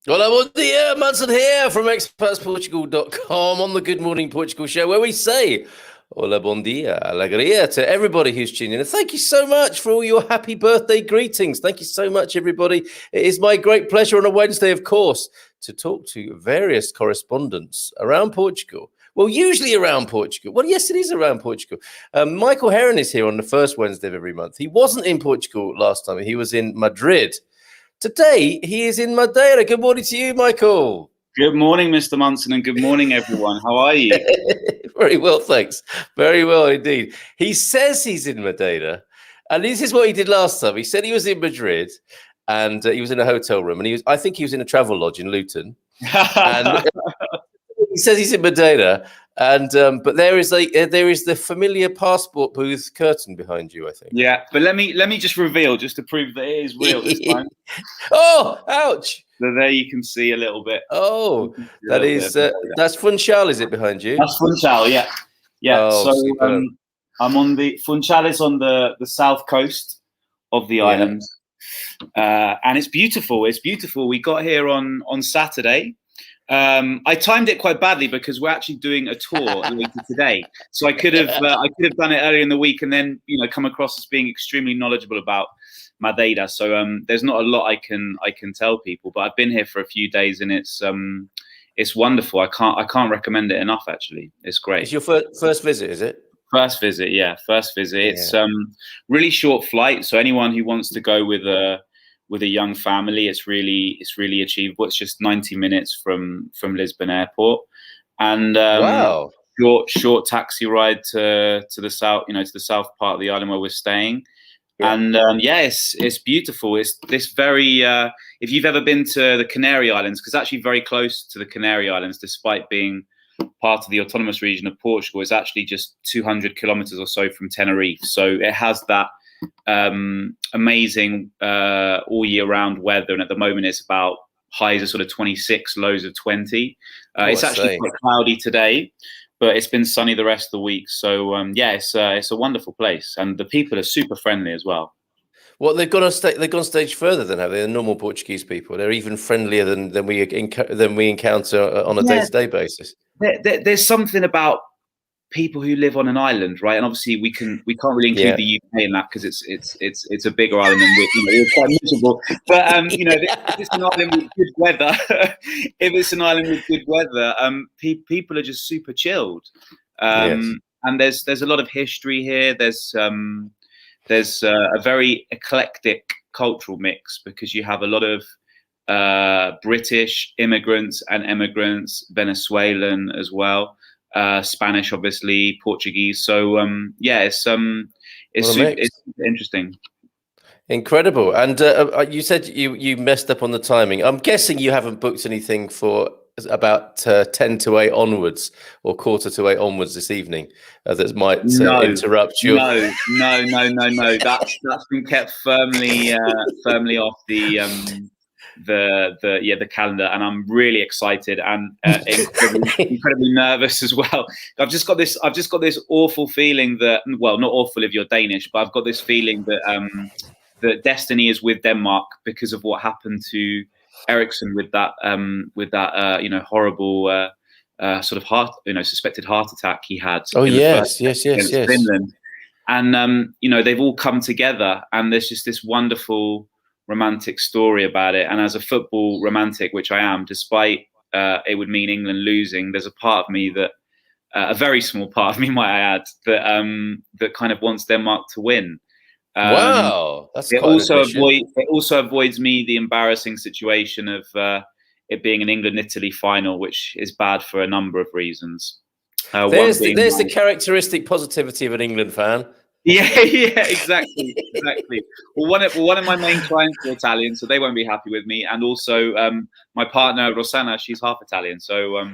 Hola, bom dia, Munson here from expatsportugal.com on the Good Morning Portugal show, where we say hola, bom dia, alegria to everybody who's tuning in. And thank you so much for all your happy birthday greetings. Thank you so much, everybody. It is my great pleasure on a Wednesday, of course, to talk to various correspondents around Portugal. Well, usually around Portugal. Well, yes, it is around Portugal. Michael Heron is here on the first Wednesday of every month. He wasn't in Portugal last time. He was in Madrid. Today, he is in Madeira. Good morning to you, Michael. Good morning, Mr. Munson, and good morning, everyone. How are you? Very well, thanks. Very well indeed. He says he's in Madeira, and this is what he did last time. He said he was in Madrid, and he was in a hotel room, and I think he was in a travel lodge in Luton. And he says he's in Madeira, and but there is the familiar passport booth curtain behind you, I think. Yeah, but let me just reveal, just to prove that it is real this time. Oh, ouch! So there you can see a little bit. Oh, that's Funchal, is it, behind you? That's Funchal, yeah. Yeah, oh, so I'm on Funchal is on the south coast of the island. And it's beautiful. It's beautiful. We got here on Saturday. I timed it quite badly because we're actually doing a tour later today. So I could have done it earlier in the week and then come across as being extremely knowledgeable about Madeira. So there's not a lot I can tell people, but I've been here for a few days and it's wonderful. I can't recommend it enough. Actually, it's great. It's your first visit, is it? First visit, yeah. First visit. Yeah. It's really short flight, so anyone who wants to go with a young family, it's really achievable. It's just 90 minutes from Lisbon airport, and wow, short taxi ride to the south, to the south part of the island where we're staying. Yeah. And it's beautiful. It's this very if you've ever been to the Canary Islands, because it's actually very close to the Canary Islands, despite being part of the autonomous region of Portugal, is actually just 200 kilometers or so from Tenerife. So it has that amazing all year round weather, and at the moment it's about highs of sort of 26, lows of 20. It's actually quite cloudy today, but it's been sunny the rest of the week. So it's a wonderful place, and the people are super friendly as well. Well, they've gone a stage further than have they? The normal Portuguese people. They're even friendlier than we encounter on a day-to-day basis. There's something about people who live on an island, right? And obviously we can't really include the UK in that because it's a bigger island and we're quite miserable. But if it's an island with good weather, people are just super chilled. And there's a lot of history here. There's a very eclectic cultural mix because you have a lot of British immigrants and emigrants, Venezuelan as well. Spanish, obviously, Portuguese. So it's interesting. Incredible. And you said you messed up on the timing. I'm guessing you haven't booked anything for about 10 to 8 onwards or quarter to 8 onwards this evening that might interrupt you. No. That's been kept firmly off the calendar, and I'm really excited and incredibly nervous as well. I've just got this awful feeling that, well, not awful if you're Danish, but I've got this feeling that that destiny is with Denmark because of what happened to Ericsson with that horrible sort of suspected heart attack he had. Oh yes. Finland. And they've all come together, and there's just this wonderful romantic story about it. And as a football romantic, which I am, despite it would mean England losing, there's a part of me that a very small part of me, might I add, that kind of wants Denmark to win. Wow, that's it also avoids me the embarrassing situation of it being an England-Italy final, which is bad for a number of reasons. There's the characteristic positivity of an England fan. Yeah, yeah, exactly. Well, one of my main clients are Italian, so they won't be happy with me. And also, my partner Rosanna, she's half Italian, so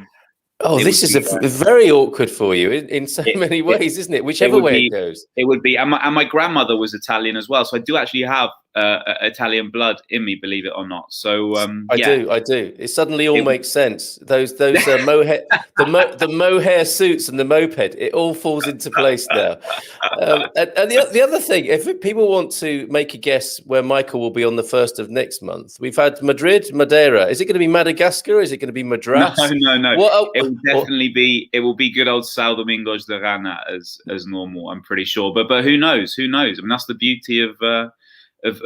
this is very awkward for you in so many ways, isn't it? Whichever way it goes. It would be. And my grandmother was Italian as well, so I do actually have Italian blood in me, believe it or not. So I do. It suddenly all makes sense. Those mohair, the mohair suits and the moped, it all falls into place now. And the other thing, if people want to make a guess where Michael will be on the 1st of next month, we've had Madrid, Madeira. Is it going to be Madagascar? Is it going to be Madras? No. It will definitely be. It will be good old São Domingos de Rana as normal. I'm pretty sure. But who knows? Who knows? I mean, that's the beauty of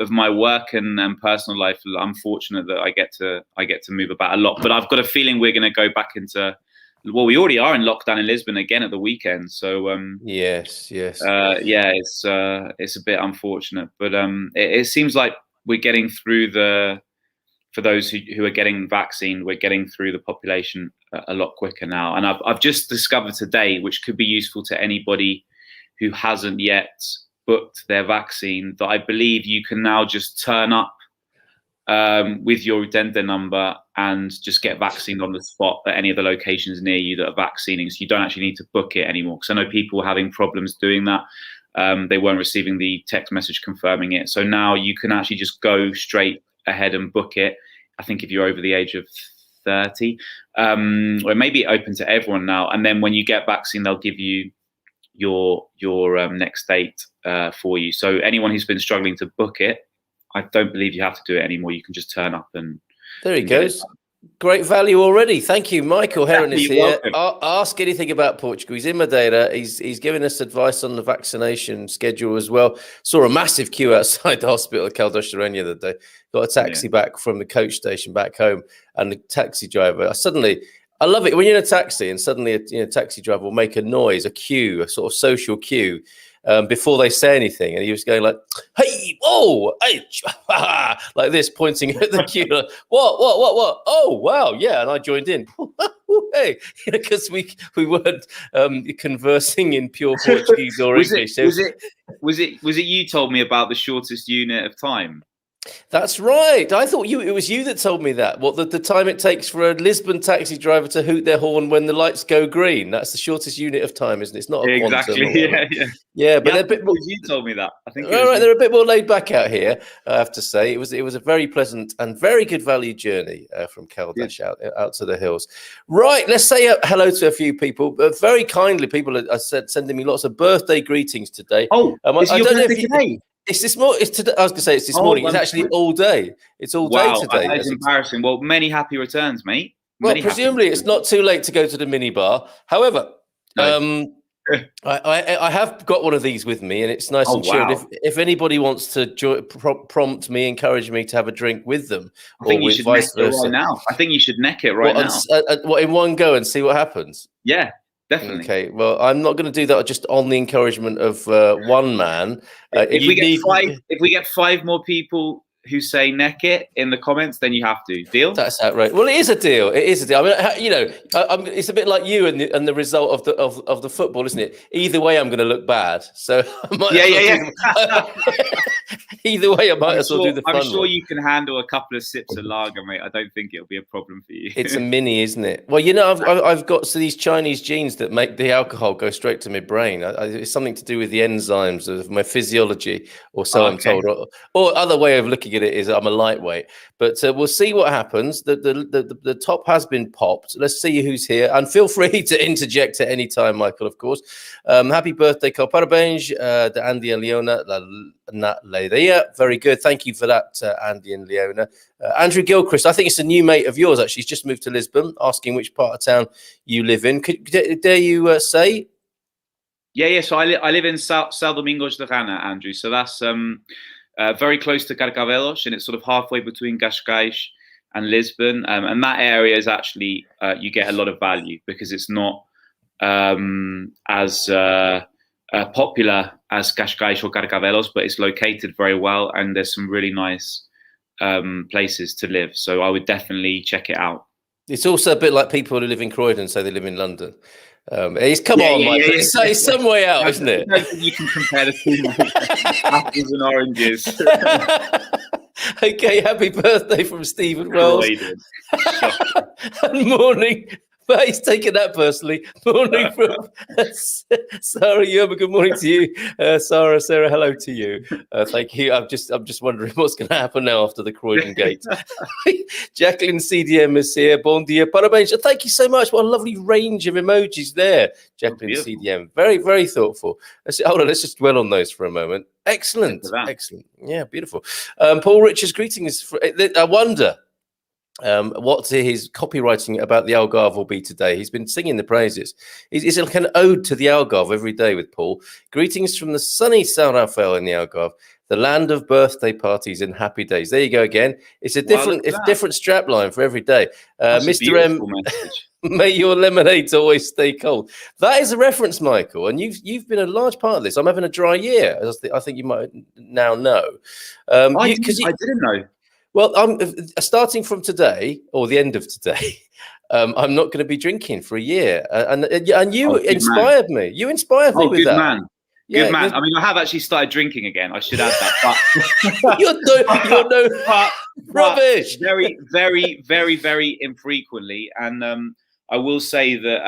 my work and personal life. I'm fortunate that I get to move about a lot. But I've got a feeling we're going to go back into. Well, we already are in lockdown in Lisbon again at the weekend. So yes. It's a bit unfortunate, but it seems like we're getting through for those who are getting vaccinated, we're getting through the population a lot quicker now. And I've just discovered today, which could be useful to anybody who hasn't yet booked their vaccine, that I believe you can now just turn up with your Udenda number and just get vaccinated on the spot at any of the locations near you that are vaccinating. So you don't actually need to book it anymore. Because I know people were having problems doing that. They weren't receiving the text message confirming it. So now you can actually just go straight ahead and book it. I think if you're over the age of 30, or maybe open to everyone now. And then when you get vaccine, they'll give you your next date for you. So anyone who's been struggling to book it, I don't believe you have to do it anymore. You can just turn up and there he goes. Great value already. Thank you. Michael Heron is here. Ask anything about Portugal. He's in Madeira. He's giving us advice on the vaccination schedule as well. Saw a massive queue outside the hospital at Caldas da Rainha the other day. Got a taxi back from the coach station back home, and the taxi driver, I love it when you're in a taxi and suddenly a taxi driver will make a noise, a cue, a sort of social cue, before they say anything. And he was going like, hey, whoa, hey, like this, pointing at the queue. Like, what? Oh, wow, yeah. And I joined in. Hey, because we weren't conversing in pure Portuguese or English. Was it you told me about the shortest unit of time? That's right. I thought it was you that told me that. What the time it takes for a Lisbon taxi driver to hoot their horn when the lights go green. That's the shortest unit of time, isn't it? It's not a exactly. Yeah, but they're a bit more. You told me that. I think. All right, they're a bit more laid back out here. I have to say, it was a very pleasant and very good value journey from Caldas out to the hills. Right, let's say hello to a few people. Very kindly, people are sending me lots of birthday greetings today. Oh, is your birthday today? It's this morning. It's today. I was going to say it's this morning. It's actually all day. It's all day today. That's embarrassing. Well, many happy returns, mate. Presumably it's not too late to go to the minibar. However, I have got one of these with me, and it's nice and chilled. Wow. If anybody wants to prompt me, encourage me to have a drink with them, I think you should neck it right now. I think you should neck it right now. In one go and see what happens? Yeah. Definitely. Okay. Well, I'm not going to do that just on the encouragement of one man. If we get five more people who say neck it in the comments, then you have to. Deal? That's outrageous. Well, it is a deal. It is a deal. I mean, it's a bit like you and the result of the football, isn't it? Either way, I'm going to look bad. So either way, I might as well do the fun. I'm sure you can handle a couple of sips of lager, mate. I don't think it'll be a problem for you. It's a mini, isn't it? Well, I've got these Chinese genes that make the alcohol go straight to my brain. It's something to do with the enzymes of my physiology, or so I'm told. Or other way of looking at it is I'm a lightweight. But we'll see what happens. The top has been popped. Let's see who's here. And feel free to interject at any time, Michael, of course. Happy birthday, Parabéns, de Andy and Leona. Very good. Thank you for that, Andy and Leona. Andrew Gilchrist, I think it's a new mate of yours, actually. He's just moved to Lisbon, asking which part of town you live in. Dare you say? Yeah. So I live in São Domingos de Rana, Andrew. So that's very close to Carcavelos, and it's sort of halfway between Cascais and Lisbon. And that area is actually, you get a lot of value because it's not as popular as Cascais or Carcavelos, but it's located very well, and there's some really nice places to live. So I would definitely check it out. It's also a bit like people who live in Croydon say they live in London. Come on, Mike. It's some way out, isn't it? I don't think you can compare the two, mate. Apples and oranges. Okay, happy birthday from Stephen Wells. And morning. But he's taken that personally. Morning from Sarah Yerma. Good morning to you, Sarah. Hello to you. Thank you. I'm just wondering what's going to happen now after the Croydon gate. Jacqueline CDM is here. Bon dia, parabéns. Thank you so much. What a lovely range of emojis there, Jacqueline CDM. Very, very thoughtful. Hold on, let's just dwell on those for a moment. Excellent. Yeah, beautiful. Paul Richards, greetings. I wonder what his copywriting about the Algarve will be today. He's been singing the praises. It's like an ode to the Algarve every day with Paul. Greetings from the sunny São Rafael in the Algarve, the land of birthday parties and happy days. There you go again. It's a different strap line for every day. Mr. M, may your lemonades always stay cold. That is a reference, Michael, and you've been a large part of this. I'm having a dry year, as I think you might now know. I didn't know. Well, I'm starting from today or the end of today. I'm not going to be drinking for a year, and you inspired me. You inspired me with that. Man. Good man. I mean, I have actually started drinking again. I should add that. But you're no rubbish. Very, very, very, very infrequently. And I will say that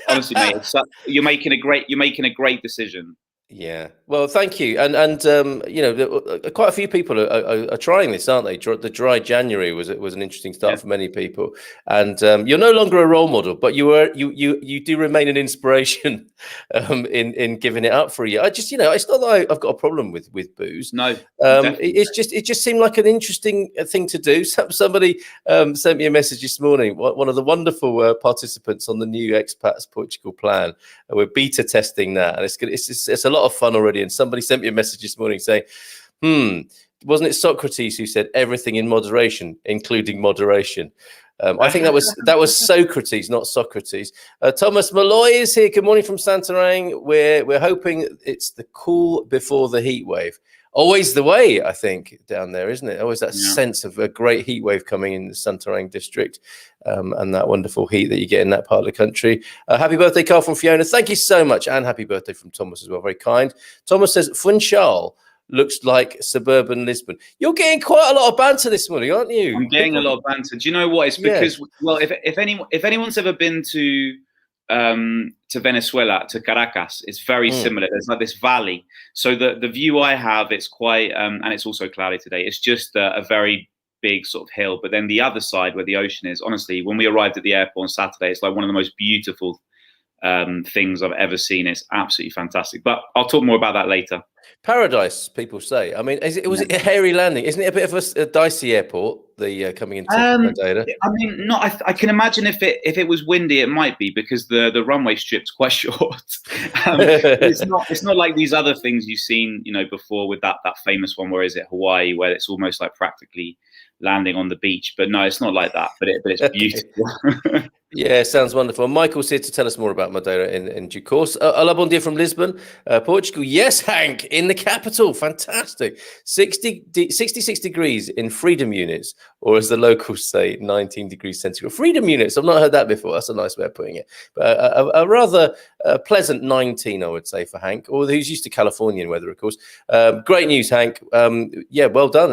honestly, mate, you're making a great decision. Yeah, well, thank you, and you know, quite a few people are trying this, aren't they? The dry January was an interesting start for many people, and you're no longer a role model, but you do remain an inspiration in giving it up for a year. It's not that I've got a problem with booze. No, it just seemed like an interesting thing to do. Somebody sent me a message this morning. One of the wonderful participants on the new Expats Portugal plan. We're beta testing that, and it's a lot of fun already. And somebody sent me a message this morning saying, wasn't it Socrates who said everything in moderation, including moderation? I think that was Socrates, not Socrates. Thomas Malloy is here. Good morning from Santarém. We're hoping it's the cool before the heat wave. Always the way, I think, down there, isn't it? Always that sense of a great heat wave coming in the Santarém district, and that wonderful heat that you get in that part of the country. Happy birthday, Carl from Fiona. Thank you so much. And happy birthday from Thomas as well. Very kind. Thomas says, Funchal looks like suburban Lisbon. You're getting quite a lot of banter this morning, aren't you? I'm getting a lot of banter. Do you know what? It's because, well, if anyone's ever been to Venezuela, to Caracas, it's very similar. There's like this valley. So the view I have, it's quite, and it's also cloudy today. It's just a very big sort of hill. But then the other side where the ocean is, honestly, when we arrived at the airport on Saturday, it's like one of the most beautiful things I've ever seen. It's absolutely fantastic. But I'll talk more about that later. Paradise, people say. I mean, was it a hairy landing? Isn't it a bit of a dicey airport? The coming into Madeira. I mean, I can imagine if it was windy, it might be, because the runway strip's quite short. It's not like these other things you've seen, before with that famous one. Where is it, Hawaii, where it's almost like practically landing on the beach. But no, it's not like that. But it's beautiful. Yeah, sounds wonderful. Michael's here to tell us more about Madeira in due course. Hola, bon dia from Lisbon, Portugal. Yes, Hank, in the capital. Fantastic. 66 degrees in freedom units, or as the locals say, 19 degrees centigrade. Freedom units, I've not heard that before. That's a nice way of putting it. But a rather pleasant 19, I would say, for Hank, or who's used to Californian weather, of course. Great news, Hank. Yeah, well done.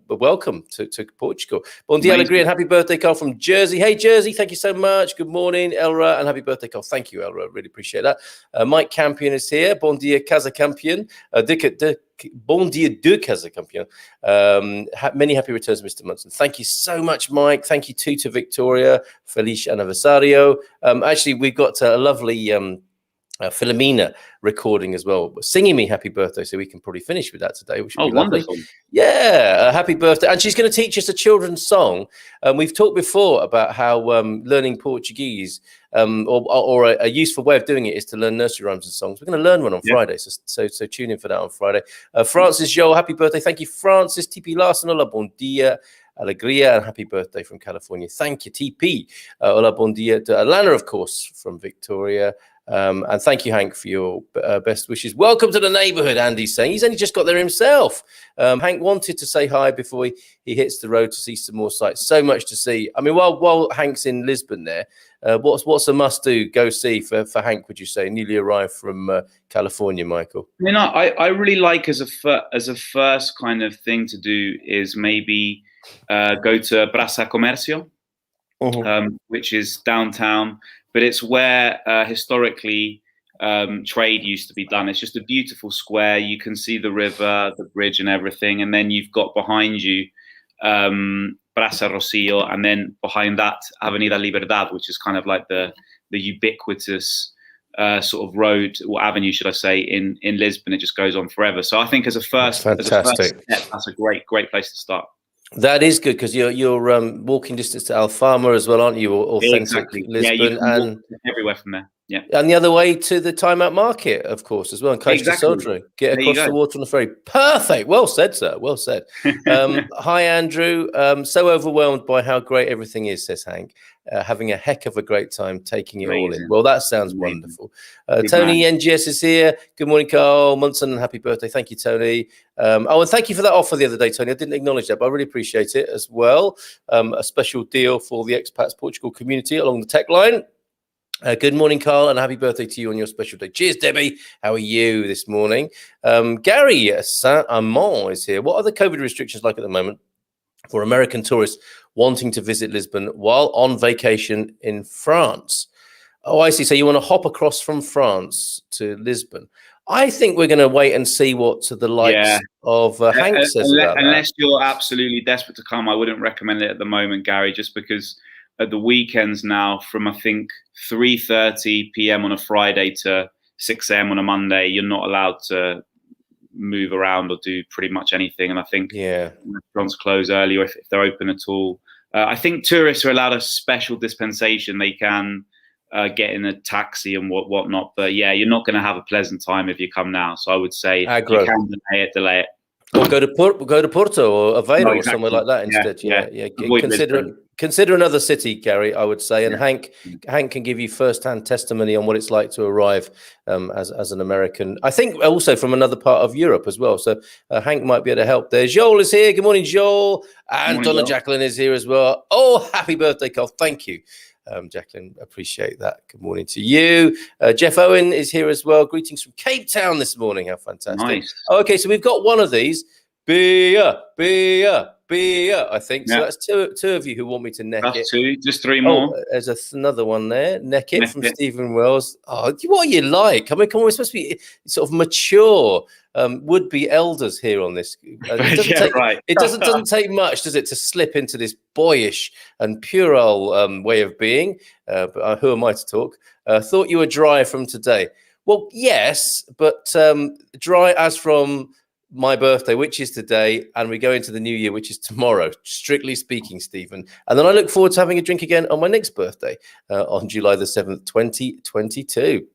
Welcome to Portugal. Bon dia, alegria, and happy birthday, Carl from Jersey. Hey, Jersey, thank you so much. Good morning, Elra, and happy birthday, Carl. Thank you, Elra. Really appreciate that. Mike Campion is here. Bon dia, Casa Campion. Bon dia de Casa Campion. Many happy returns, Mr. Munson. Thank you so much, Mike. Thank you too to Victoria. Feliz Aniversario. Actually, we've got a lovely Philomena recording as well, singing me happy birthday, so we can probably finish with that today, which would be wonderful. Lovely. Yeah, happy birthday. And she's going to teach us a children's song. We've talked before about how learning Portuguese or a useful way of doing it is to learn nursery rhymes and songs. We're going to learn one on Friday, so tune in for that on Friday. Francis Joel, happy birthday. Thank you, Francis. TP Larson, hola, bon dia. Alegria, and happy birthday from California. Thank you, TP. Hola, bon dia to Alana, of course, from Victoria. And thank you, Hank, for your best wishes. Welcome to the neighborhood, Andy's saying. He's only just got there himself. Hank wanted to say hi before he hits the road to see some more sights. So much to see. I mean, while Hank's in Lisbon there, what's a must-do, go see for Hank, would you say, newly arrived from California, Michael? You know, I really like as a first kind of thing to do is maybe go to Praça Comercio, which is downtown, but it's where historically trade used to be done. It's just a beautiful square. You can see the river, the bridge and everything. And then you've got behind you Praça Rocio, and then behind that Avenida Liberdade, which is kind of like the ubiquitous sort of road or avenue, should I say, in Lisbon. It just goes on forever. So I think as a first step, that's a great place to start. That is good, because you're walking distance to Alfama as well, aren't you? Authentic exactly. Lisbon, you can and everywhere from there. Yeah, and the other way to the Time Out Market, of course, as well. And Costa Sodre, get across the water on the ferry. Perfect. Well said, sir. Well said. Hi, Andrew. So overwhelmed by how great everything is, says Hank. Having a heck of a great time taking it all in. Well, that sounds wonderful. Tony NGS is here. Good morning, Carl Munson, and happy birthday. Thank you, Tony. And thank you for that offer the other day, Tony. I didn't acknowledge that, but I really appreciate it as well. A special deal for the Expats Portugal community along the tech line. Good morning, Carl, and happy birthday to you on your special day. Cheers, Debbie. How are you this morning? Gary Saint-Amand is here. What are the COVID restrictions like at the moment for American tourists wanting to visit Lisbon while on vacation in France? Oh, I see. So you want to hop across from France to Lisbon. I think we're going to wait and see what the likes of Hank says about that. Unless you're absolutely desperate to come, I wouldn't recommend it at the moment, Gary, just because at the weekends now, from I think 3:30 p.m. on a Friday to 6 a.m. on a Monday, you're not allowed to move around or do pretty much anything. And I think restaurants close early, or if they're open at all. I think tourists are allowed a special dispensation. They can get in a taxi and whatnot. But yeah, you're not going to have a pleasant time if you come now. So I would say if you can delay it. Or go to Porto or Aveiro or somewhere like that instead. Yeah. Consider another city, Gary, I would say. And Hank can give you first-hand testimony on what it's like to arrive as an American. I think also from another part of Europe as well. So Hank might be able to help there. Joel is here. Good morning, Joel. And Donna Jacqueline is here as well. Oh, happy birthday, Carl. Thank you. Jacqueline, appreciate that. Good morning to you. Jeff Owen is here as well. Greetings from Cape Town this morning. How fantastic. Nice. Okay, so we've got one of these. Beer, I think. So that's two of you who want me to neck it. Two, just three more. There's another one there. Neck it from Stephen Wells. Oh, what are you like? I mean, come on, we're supposed to be sort of mature would-be elders here on this. It doesn't take much, does it, to slip into this boyish and puerile way of being. But who am I to talk? Thought you were dry from today. Well, yes, but dry as from my birthday, which is today, and we go into the new year, which is tomorrow, strictly speaking, Stephen. And then I look forward to having a drink again on my next birthday on July the 7th, 2022.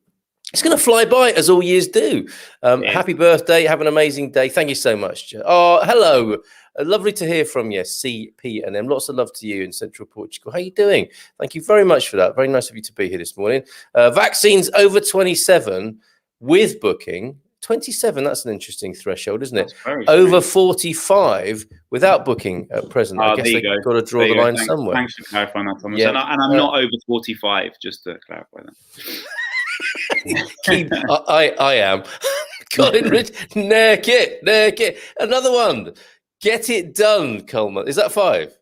It's going to fly by, as all years do. Happy birthday. Have an amazing day. Thank you so much. Oh, hello. Lovely to hear from you, CP&M. Lots of love to you in Central Portugal. How are you doing? Thank you very much for that. Very nice of you to be here this morning. Vaccines over 27 with booking. 27, that's an interesting threshold, isn't it? Over 45 without booking at present. I guess they've got to draw the line somewhere. Thanks for clarifying that, Thomas. And I'm not over 45, just to clarify that. I am. Colin Rich, neck it. Another one. Get it done, Coleman. Is that 5?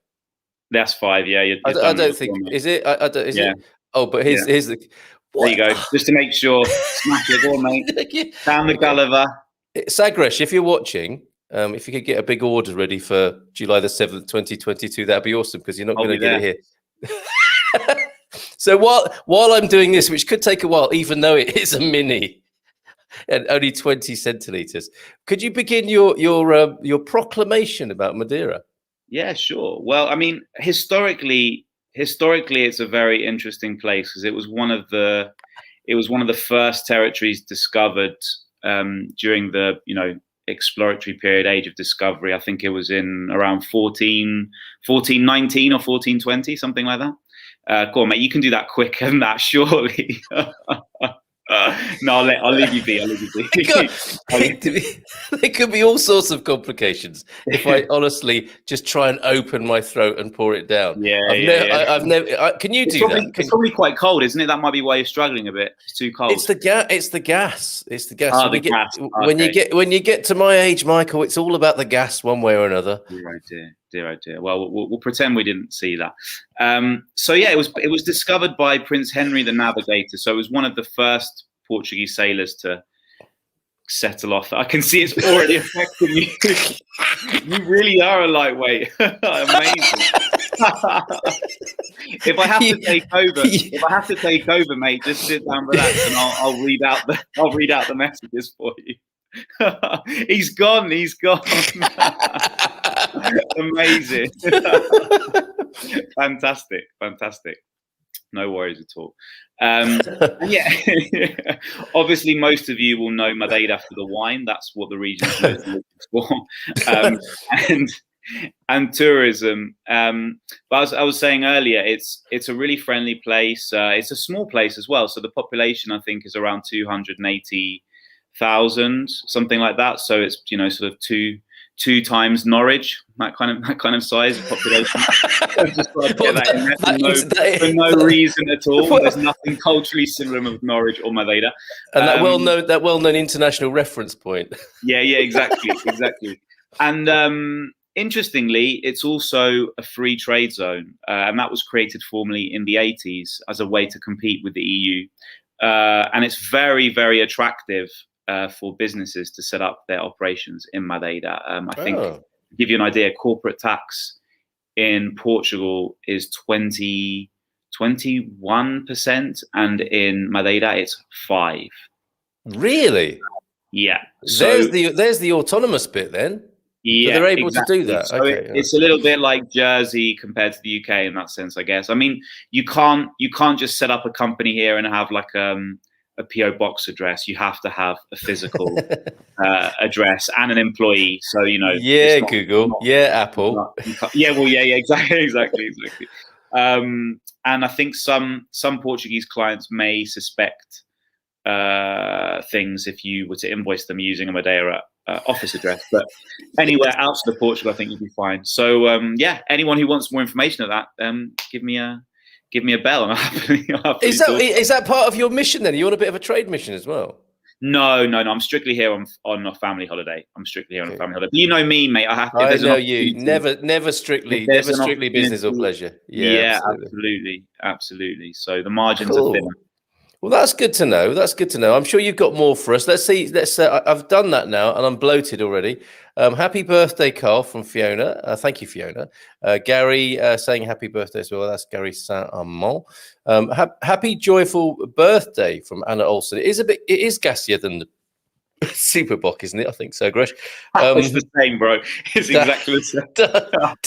That's 5, yeah. I don't think, is it? Is it? Oh, but here's the... What? There you go. Just to make sure. Smash it, go on, mate. Down the Gulliver. Sagresh, if you're watching, if you could get a big order ready for July the 7th, 2022, that'd be awesome, because you're not going to get it here. So while I'm doing this, which could take a while, even though it is a mini and only 20 centiliters, could you begin your proclamation about Madeira? Yeah, sure. Well, I mean, historically, it's a very interesting place, because it was one of the first territories discovered during the exploratory period, age of discovery. I think it was in around 1419 or 1420, something like that. Go on, mate, you can do that quicker than that, surely. No, I'll leave you be. I'll leave you be. There could be all sorts of complications if I honestly just try and open my throat and pour it down. I've never. Can you do that? It's probably quite cold, isn't it? That might be why you're struggling a bit. It's too cold. It's the gas. It's the gas. Oh, the gas. When you get to my age, Michael, it's all about the gas, one way or another. Dear, oh dear. Well, we'll pretend we didn't see that. So yeah, it was discovered by Prince Henry the Navigator. So it was one of the first Portuguese sailors to settle off. I can see it's already affecting you. You really are a lightweight. Amazing. If I have to take over, mate, just sit down, relax, and I'll read out the messages for you. He's gone. Amazing. Fantastic. No worries at all. Yeah, obviously most of you will know Madeira for the wine. That's what the region is known for. And tourism. But I was saying earlier, it's a really friendly place. It's a small place as well. So the population, I think, is around 280,000, something like that. So it's, sort of two times Norwich, that kind of size of population. For no reason at all. There's nothing culturally similar with Norwich or Madeira. And that well-known international reference point. Yeah, exactly. And interestingly, it's also a free trade zone, and that was created formally in the 80s as a way to compete with the EU. And it's very, very attractive for businesses to set up their operations in Madeira. I think, to give you an idea, corporate tax in Portugal is 21%, and in Madeira it's 5%. Really? Yeah. So there's the autonomous bit then. Yeah, so they're able to do that. So it's a little bit like Jersey compared to the UK in that sense, I guess. I mean, you can't just set up a company here and have like a PO box address. You have to have a physical address and an employee. So Google, Apple. Exactly. And I think some Portuguese clients may suspect things if you were to invoice them using a Madeira office address, but anywhere outside of Portugal, I think you'll be fine. So anyone who wants more information of that, give me a bell, and I'll happily is that part of your mission then? Are you on a bit of a trade mission as well? No. I'm strictly here on a family holiday. I'm strictly here on a family holiday. But you know me, mate. I know you. Never strictly business or pleasure. Yeah, absolutely. So the margins are thin. Well, that's good to know. I'm sure you've got more for us. Let's see. I've done that now, and I'm bloated already. Happy birthday, Carl, from Fiona. Thank you, Fiona. Gary saying happy birthday as well. That's Gary Saint-Amand. Happy joyful birthday from Anna Olsen. It is gassier than the Super Bock, isn't it? I think so, Gresh. It's the same, bro. It's exactly the same.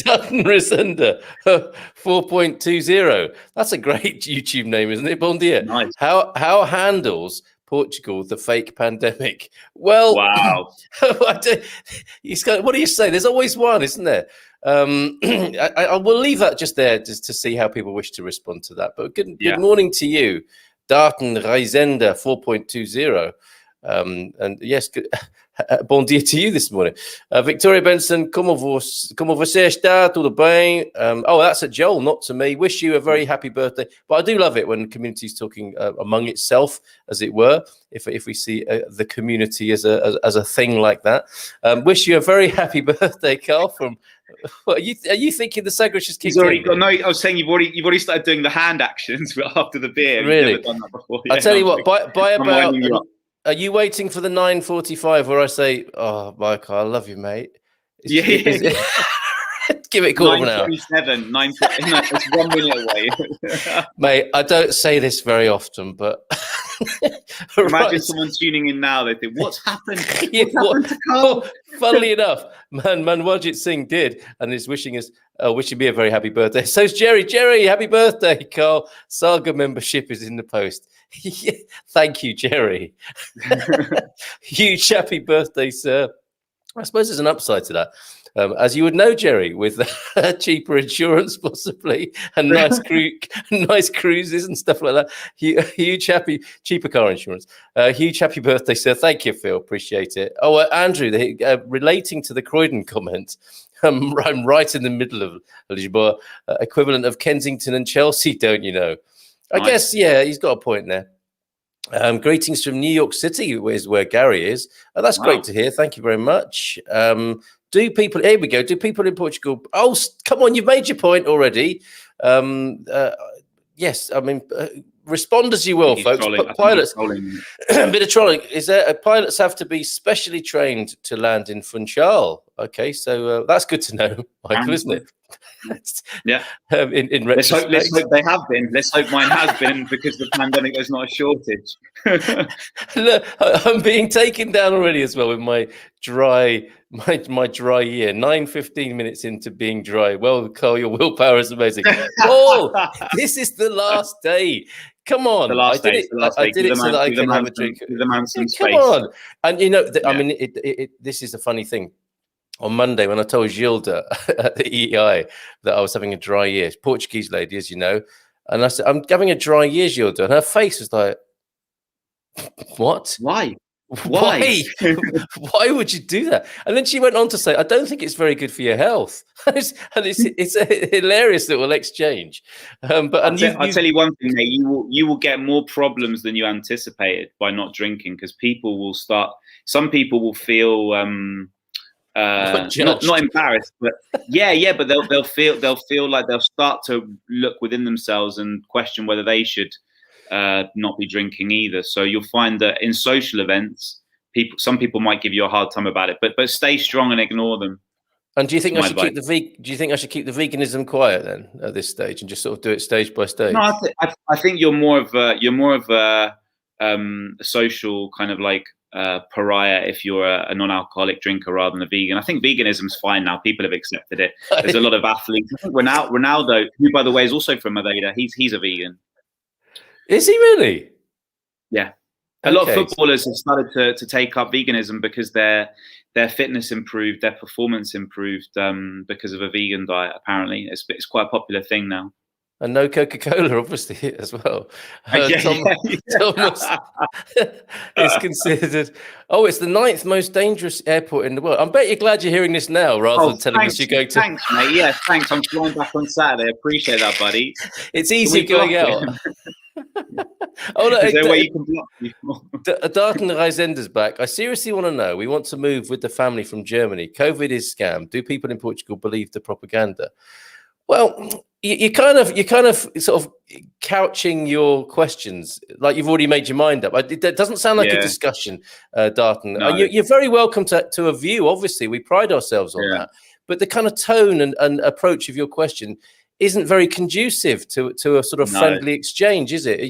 Dutton Resenda, 4.20. That's a great YouTube name, isn't it? Bon dia. Nice. How handles Portugal the fake pandemic? Well, wow. What do you say? There's always one, isn't there? I will leave that just there, just to see how people wish to respond to that. But good morning to you, Dutton Resenda, 4.20. And yes, bom dia to you this morning. Victoria Benson, como você está? Tudo bem? That's a Joel, not to me. Wish you a very happy birthday. But I do love it when community's talking among itself, as it were, if we see the community as a thing like that. Wish you a very happy birthday, Carl. From are you thinking the Sagres has kicked in? No, I was saying you've already started doing the hand actions after the beer. Really? You've never done that before. I'll tell you what, by about... Are you waiting for the 9:45 where I say, "Oh, Michael, I love you, mate"? Give it a quarter of an hour. 9:27, 9:20. No, it's 1 minute away. Mate, I don't say this very often, but imagine someone tuning in now. They think, "What's happened? What's happened to Carl?" Well, funnily enough, Manwajit Singh did, and is wishing me a very happy birthday. So's Jerry. Jerry, happy birthday, Carl. Saga membership is in the post. Thank you, Jerry. Huge happy birthday, sir. I suppose there's an upside to that. As you would know, Jerry, with cheaper insurance possibly and nice cruises and stuff like that. Huge happy, cheaper car insurance. Huge happy birthday, sir. Thank you, Phil. Appreciate it. Oh, Andrew, relating to the Croydon comment, I'm right in the middle of Lisbon, equivalent of Kensington and Chelsea, don't you know? I guess, yeah, he's got a point there. Greetings from New York City is where Gary is. That's great to hear. Thank you very much. Here we go. Do people in Portugal? Oh, come on. You've made your point already. Yes. I mean, respond as you will, folks. Pilots, a bit of trolling. Is there pilots have to be specially trained to land in Funchal? Okay. So that's good to know, Michael, isn't it? Yeah. In let's hope they have been. Let's hope mine has been, because the pandemic there's not a shortage. Look, I'm being taken down already as well with my dry year. 9:15 minutes into being dry. Well, Carl, your willpower is amazing. Oh, this is the last day. Come on, I did it so that I can have a drink. Give the man some space. Come on, and you know, I mean, this is a funny thing. On Monday, when I told Gilda at the EEI that I was having a dry year, Portuguese lady, as you know, and I said, I'm having a dry year, Gilda, and her face was like, what? Why? Why would you do that? And then she went on to say, I don't think it's very good for your health. it's a hilarious little exchange. But I'll tell you one thing, mate, you will get more problems than you anticipated by not drinking, because some people will feel not embarrassed, but but they'll feel like they'll start to look within themselves and question whether they should not be drinking either. So you'll find that in social events, some people might give you a hard time about it, but stay strong and ignore them. And do you think I should keep the veganism quiet then at this stage and just sort of do it stage by stage? No, I think you're more of a social kind of like pariah if you're a non-alcoholic drinker rather than a vegan. I think veganism's fine now. People have accepted it. There's a lot of athletes. I think Ronaldo, who by the way is also from Madeira, he's a vegan. Is he really? Yeah. A lot of footballers have started to take up veganism because their fitness improved, their performance improved because of a vegan diet. Apparently, it's quite a popular thing now. And no Coca-Cola, obviously, as well. Thomas is considered. Oh, it's the 9th most dangerous airport in the world. I bet you're glad you're hearing this now, rather than telling us you're going to. Thanks, mate. Yeah, thanks. I'm flying back on Saturday. Appreciate that, buddy. It's easy going out. Oh, no, is there a way you can block people? Darton Reisender's back. I seriously want to know. We want to move with the family from Germany. COVID is scam. Do people in Portugal believe the propaganda? Well, you kind of sort of couching your questions like you've already made your mind up. That doesn't sound like a discussion, Darton. No. You're very welcome to a view. Obviously, we pride ourselves on that. But the kind of tone and approach of your question isn't very conducive to a sort of friendly exchange, is it? I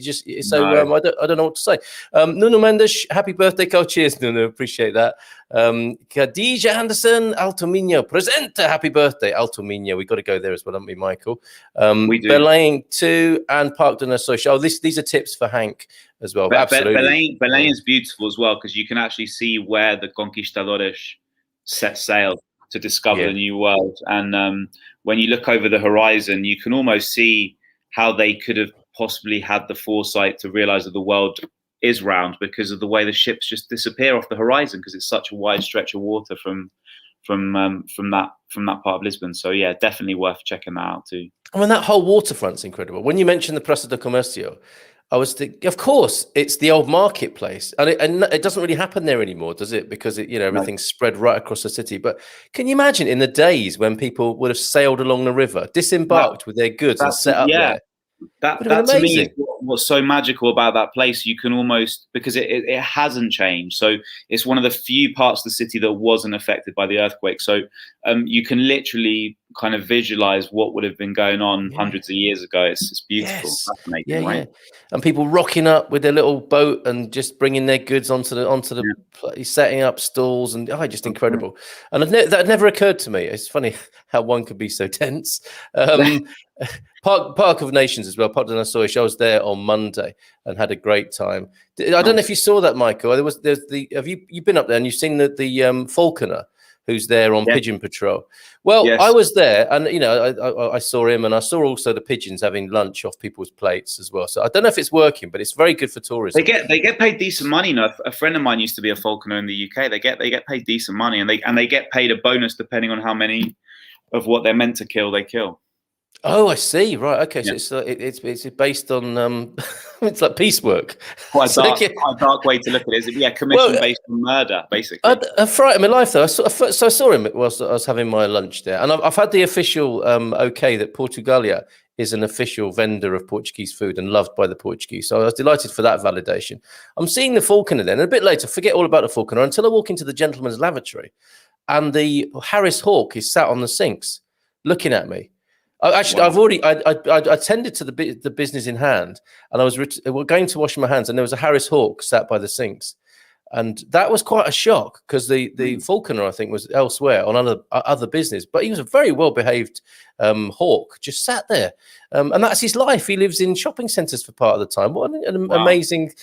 don't know what to say. Nuno Mendes, happy birthday, Carl. Cheers, Nuno. Appreciate that. Khadija Anderson, Alto Minho, presente. Happy birthday, Alto Minho. We've got to go there as well, haven't we, Michael? We do. Belém too, and Park de Nações. Oh, these are tips for Hank as well. Absolutely. Belém is beautiful as well, because you can actually see where the conquistadores set sail to discover the new world. And when you look over the horizon, you can almost see how they could have possibly had the foresight to realize that the world is round, because of the way the ships just disappear off the horizon, because it's such a wide stretch of water from that part of Lisbon. So yeah, definitely worth checking that out too. I mean, that whole waterfront's incredible. When you mentioned the Praça do Comércio, I was thinking, of course, it's the old marketplace, and it doesn't really happen there anymore, does it? Because everything's spread right across the city. But can you imagine in the days when people would have sailed along the river, disembarked with their goods and set up there? That to me is what's so magical about that place. You can almost, because it hasn't changed. So it's one of the few parts of the city that wasn't affected by the earthquake. So you can literally kind of visualize what would have been going on hundreds of years ago. It's beautiful. Fascinating, right? And people rocking up with their little boat and just bringing their goods onto the setting up stalls, and just incredible. And that had never occurred to me. It's funny how one could be so tense. Park of Nations as well. Park de Nações. I was there on Monday and had a great time. I don't know if you saw that, Michael. Have you been up there and you've seen the falconer who's there on Yeah. pigeon patrol. Well, Yes. I was there, and I saw him, and I saw also the pigeons having lunch off people's plates as well. So I don't know if it's working, but it's very good for tourism. They get paid decent money. A friend of mine used to be a falconer in the UK. They get paid decent money, and they get paid a bonus depending on how many of what they're meant to kill they kill. Oh, I see. Right. Okay. Yeah. So it's based on it's like piecework. Quite a dark way to look at it. Yeah, commission based on murder, basically. A fright in my life, though. I saw him whilst I was having my lunch there, and I've had the official okay that Portugalia is an official vendor of Portuguese food and loved by the Portuguese. So I was delighted for that validation. I'm seeing the falconer then, and a bit later, forget all about the falconer until I walk into the gentleman's lavatory, and the Harris hawk is sat on the sinks, looking at me. Actually, wow. I've already I attended to the business in hand, and I was going to wash my hands, and there was a Harris hawk sat by the sinks, and that was quite a shock because the falconer, I think, was elsewhere on other business, but he was a very well behaved hawk, just sat there, and that's his life. He lives in shopping centres for part of the time. What an amazing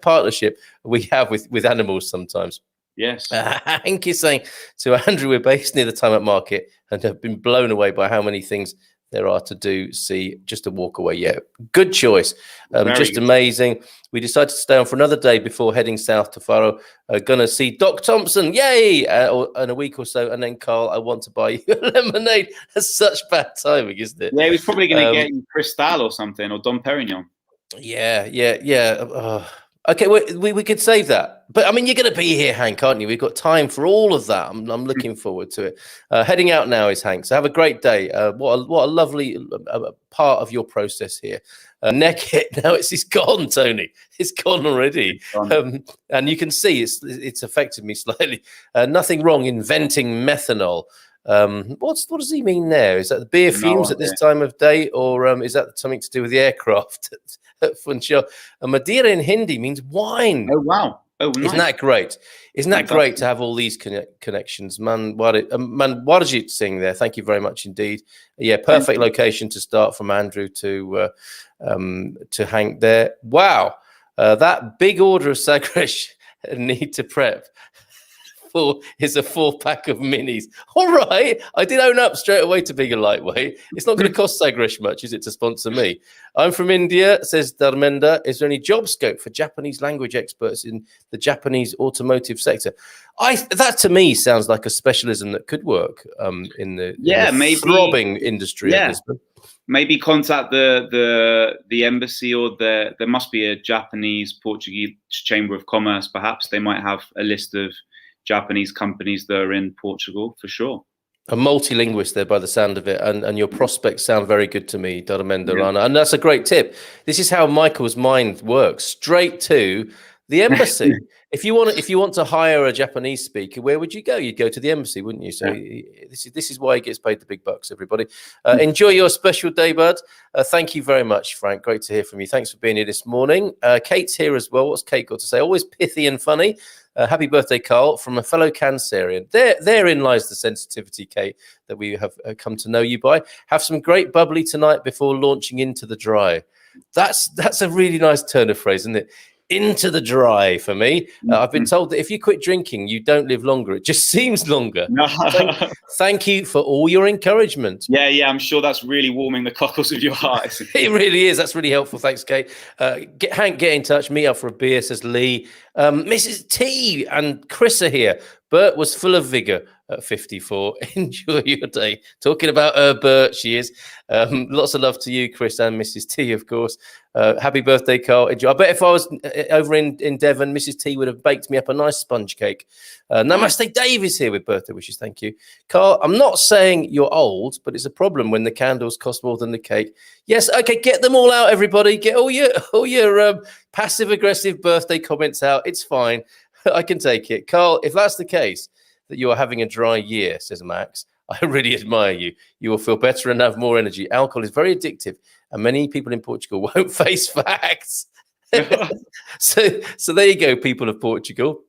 partnership we have with animals sometimes. Yes. Hank is saying to Andrew, we're based near the Time-Out Market and have been blown away by how many things there are to do, see, just to walk away. Yeah, good choice. Just good. Amazing. We decided to stay on for another day before heading south to Faro. Gonna see Doc Thompson, yay, in a week or so. And then, Carl, I want to buy you a lemonade. That's such bad timing, isn't it? Yeah, he was probably going to get you Cristal or something, or Dom Perignon. Yeah. Okay, we could save that. But, I mean, you're going to be here, Hank, aren't you? We've got time for all of that. I'm looking forward to it. Heading out now is Hank. So have a great day. What a lovely part of your process here. Neck-it. Now it's gone, Tony. It's gone already. And you can see it's affected me slightly. Nothing wrong inventing methanol. What does he mean there? Is that the beer fumes at this time of day, or is that something to do with the aircraft at Funchal? Madeira in Hindi means wine. Oh wow! Oh, nice. Isn't that great? Isn't that great to have all these connections? Warjit Singh there. Thank you very much indeed. Yeah, perfect location to start from Andrew to Hank there. Wow, that big order of Sagresh need to prep. Is a 4-pack of minis. All right. I did own up straight away to being a lightweight. It's not going to cost Sagresh much, is it, to sponsor me? I'm from India, says Dharmender. Is there any job scope for Japanese language experts in the Japanese automotive sector? That to me sounds like a specialism that could work in the maybe throbbing industry of Lisbon. Maybe contact the embassy, or there must be a Japanese Portuguese Chamber of Commerce. Perhaps they might have a list of Japanese companies that are in Portugal for sure. A multilinguist there by the sound of it, and your prospects sound very good to me, Dharamendra Rana. And that's a great tip. This is how Michael's mind works. Straight to the embassy. If you want to hire a Japanese speaker, where would you go? You'd go to the embassy, wouldn't you? So this is why he gets paid the big bucks, everybody. Enjoy your special day, bud. Thank you very much, Frank. Great to hear from you. Thanks for being here this morning. Kate's here as well. What's Kate got to say? Always pithy and funny. Happy birthday, Carl, from a fellow Cancerian. Therein lies the sensitivity, Kate, that we have come to know you by. Have some great bubbly tonight before launching into the dry. That's a really nice turn of phrase, isn't it? Into the dry for me. I've been told that if you quit drinking, you don't live longer. It just seems longer. Thank you for all your encouragement. Yeah, I'm sure that's really warming the cockles of your heart. It really is. That's really helpful. Thanks, Kate. Hank, get in touch. Meet up for a beer, says Lee. Mrs. T and Chris are here. Bert was full of vigor at 54. Enjoy your day. Talking about her, Bert, she is. Lots of love to you, Chris, and Mrs. T, of course. Happy birthday, Carl. Enjoy. I bet if I was over in Devon, Mrs. T would have baked me up a nice sponge cake. Namaste Dave is here with birthday wishes. Thank you. Carl, I'm not saying you're old, but it's a problem when the candles cost more than the cake. Yes, okay, get them all out, everybody. Get all your passive-aggressive birthday comments out. It's fine. I can take it. Carl, if that's the case, that you are having a dry year, says Max, I really admire you. You will feel better and have more energy. Alcohol is very addictive, and many people in Portugal won't face facts. So there you go, people of Portugal.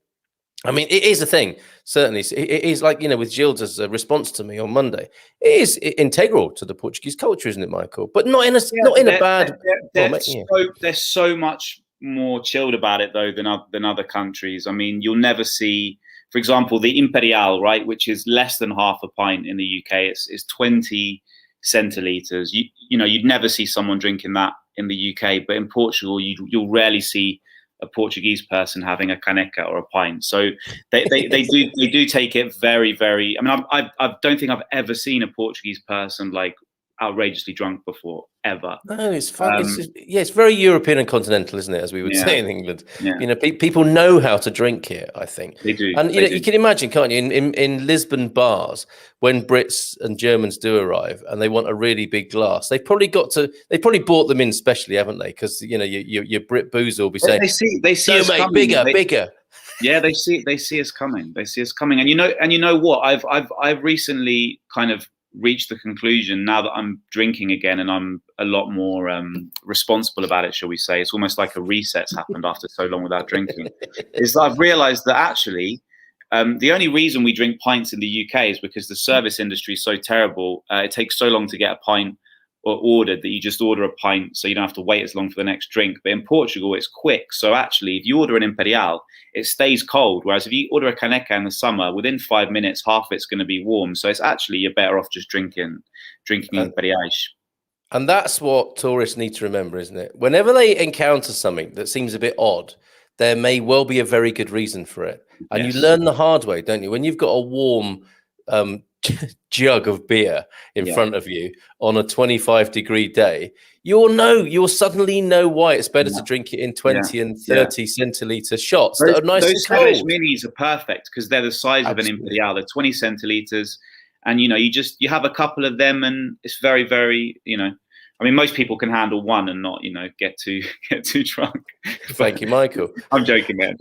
I mean, it is a thing, certainly. It is like, with Gilda's response to me on Monday. It is integral to the Portuguese culture, isn't it, Michael? But not in a bad... They're so much more chilled about it, though, than other countries. I mean, you'll never see for example, the Imperial, right, which is less than half a pint in the UK, is 20 centiliters. You know, you'd never see someone drinking that in the UK, but in Portugal, you'll rarely see a Portuguese person having a caneca or a pint. So they do take it very, very. I mean, I don't think I've ever seen a Portuguese person like outrageously drunk before, ever. No, it's fun. It's very European and continental, isn't it? As we would say in England. Yeah. You know, people know how to drink here, I think. They do. And you can imagine, can't you, in Lisbon bars, when Brits and Germans do arrive and they want a really big glass, they probably bought them in specially, haven't they? Because you know, your Brit boozer will be saying, they see us coming. bigger. Yeah, they see us coming. They see us coming. And you know what? I've recently kind of reached the conclusion, now that I'm drinking again and I'm a lot more responsible about it, shall we say. It's almost like a reset's happened after so long without drinking. Is that I've realized that actually the only reason we drink pints in the UK is because the service industry is so terrible. It takes so long to get a pint or ordered that you just order a pint, so you don't have to wait as long for the next drink. But in Portugal, it's quick. So actually, if you order an Imperial, it stays cold. Whereas if you order a caneca in the summer, within 5 minutes, half of it's going to be warm. So it's actually, you're better off just drinking Imperials. And that's what tourists need to remember, isn't it? Whenever they encounter something that seems a bit odd, there may well be a very good reason for it. And you learn the hard way, don't you? When you've got a warm jug of beer in front of you on a 25-degree day, you'll suddenly know why it's better to drink it in 20 and 30 centiliter shots that are nice and cold. Those minis are perfect because they're the size of an Imperial. They're 20 centiliters, and you know, you have a couple of them, and it's very, very, you know, I mean, most people can handle one and not, you know, get too drunk. Thank you, Michael. I'm joking, man.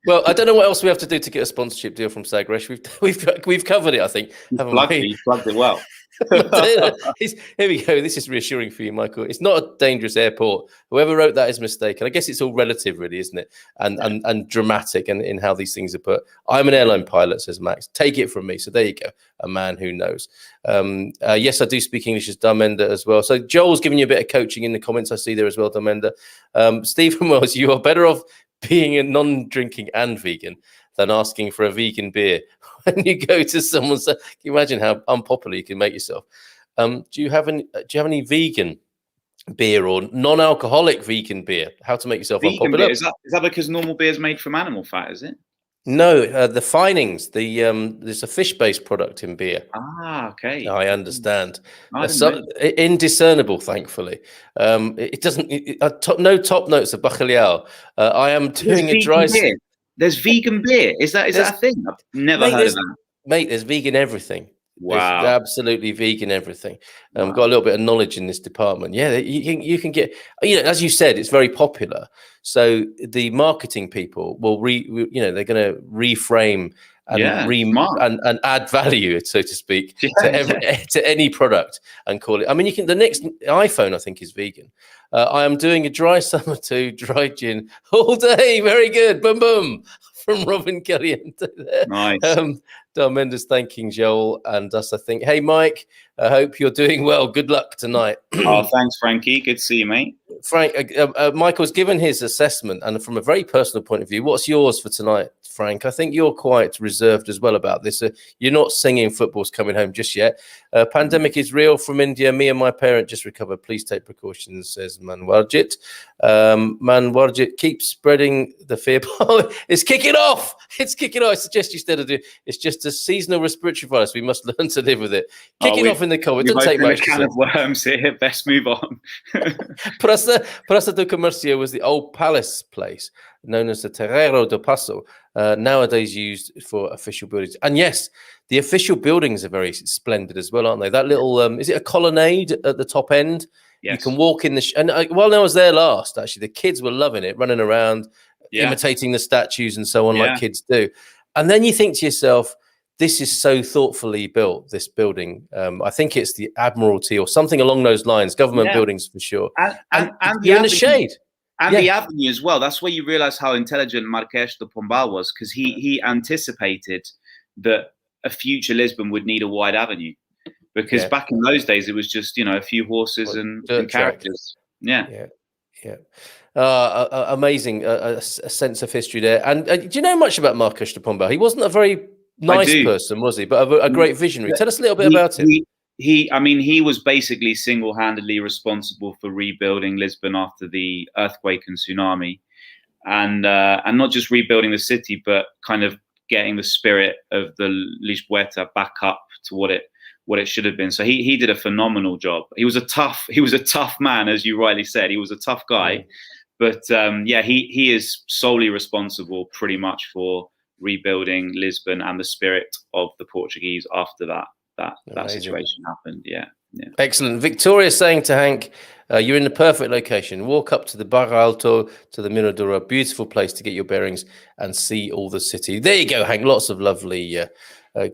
Well, I don't know what else we have to do to get a sponsorship deal from Sagres. We've covered it, I think. You plugged it well. Here we go. This is reassuring for you, Michael. It's not a dangerous airport. Whoever wrote that is mistaken. I guess it's all relative, really, isn't it? And dramatic in how these things are put. I'm an airline pilot, says Max. Take it from me. So there you go. A man who knows. Yes, I do speak English as Darmenda as well. So Joel's giving you a bit of coaching in the comments. I see there as well, Darmenda. Stephen Wells, you are better off being a non-drinking and vegan than asking for a vegan beer when you go to someone's. Can you imagine how unpopular you can make yourself? Do you have any vegan beer or non-alcoholic vegan beer? How to make yourself vegan unpopular? Beer, is that because normal beer is made from animal fat? Is it? No, the finings. There's a fish-based product in beer. Ah, okay. I understand. Indiscernible, thankfully. It doesn't. No top notes of bacalhau. I am doing a dry. There's vegan beer. Is that a thing? I've never heard of that. Mate, there's vegan everything. Wow. There's absolutely vegan everything. Got a little bit of knowledge in this department. Yeah, you can get, you know, as you said, it's very popular. So the marketing people will they're going to reframe and add value, so to speak, to any product and call it. I mean, the next iPhone, I think, is vegan. I am doing a dry summer to dry gin all day. Very good. Boom, boom. From Robin Caliente there. Nice. Darmenda's thanking Joel and us, I think. Hey, Mike, I hope you're doing well. Good luck tonight. Oh, thanks, Frankie. Good to see you, mate. Frank, Michael's given his assessment, and from a very personal point of view, what's yours for tonight, Frank? I think you're quite reserved as well about this. You're not singing football's coming home just yet. Pandemic is real from India. Me and my parent just recovered. Please take precautions, says Manwarjit. Manwarjit, keep spreading the fear. It's kicking off. It's kicking off. I suggest you instead of it's just a seasonal respiratory virus. We must learn to live with it. Kicking off in the cold. It doesn't take much. A can of worms here. Best move on. Praça do Comércio was the old palace place known as the Terreiro do Passo, nowadays used for official buildings. And yes, the official buildings are very splendid as well, aren't they? That little, is it a colonnade at the top end? Yes. You can walk in and while I was there last, actually, the kids were loving it, running around, imitating the statues and so on, like kids do. And then you think to yourself, this is so thoughtfully built, this building. I think it's the Admiralty or something along those lines, government buildings for sure. And you're in the shade. And the avenue as well. That's where you realize how intelligent Marques de Pombal was, because he anticipated that a future Lisbon would need a wide avenue. Because back in those days, it was just, a few horses and characters. Yeah. Amazing, a sense of history there. And do you know much about Marcos de Pombal? He wasn't a very nice person, was he? But a great visionary. Tell us a little bit about him. I mean, he was basically single-handedly responsible for rebuilding Lisbon after the earthquake and tsunami, and not just rebuilding the city, but kind of getting the spirit of the Lisboeta back up to what it should have been. So he did a phenomenal job. He was a tough man, as you rightly said. He was a tough guy, but he is solely responsible pretty much for rebuilding Lisbon and the spirit of the Portuguese after that situation happened. Yeah. Excellent. Victoria saying to Hank, you're in the perfect location. Walk up to the Barra Alto, to the Mirador, beautiful place to get your bearings and see all the city. There you go, Hank. Lots of lovely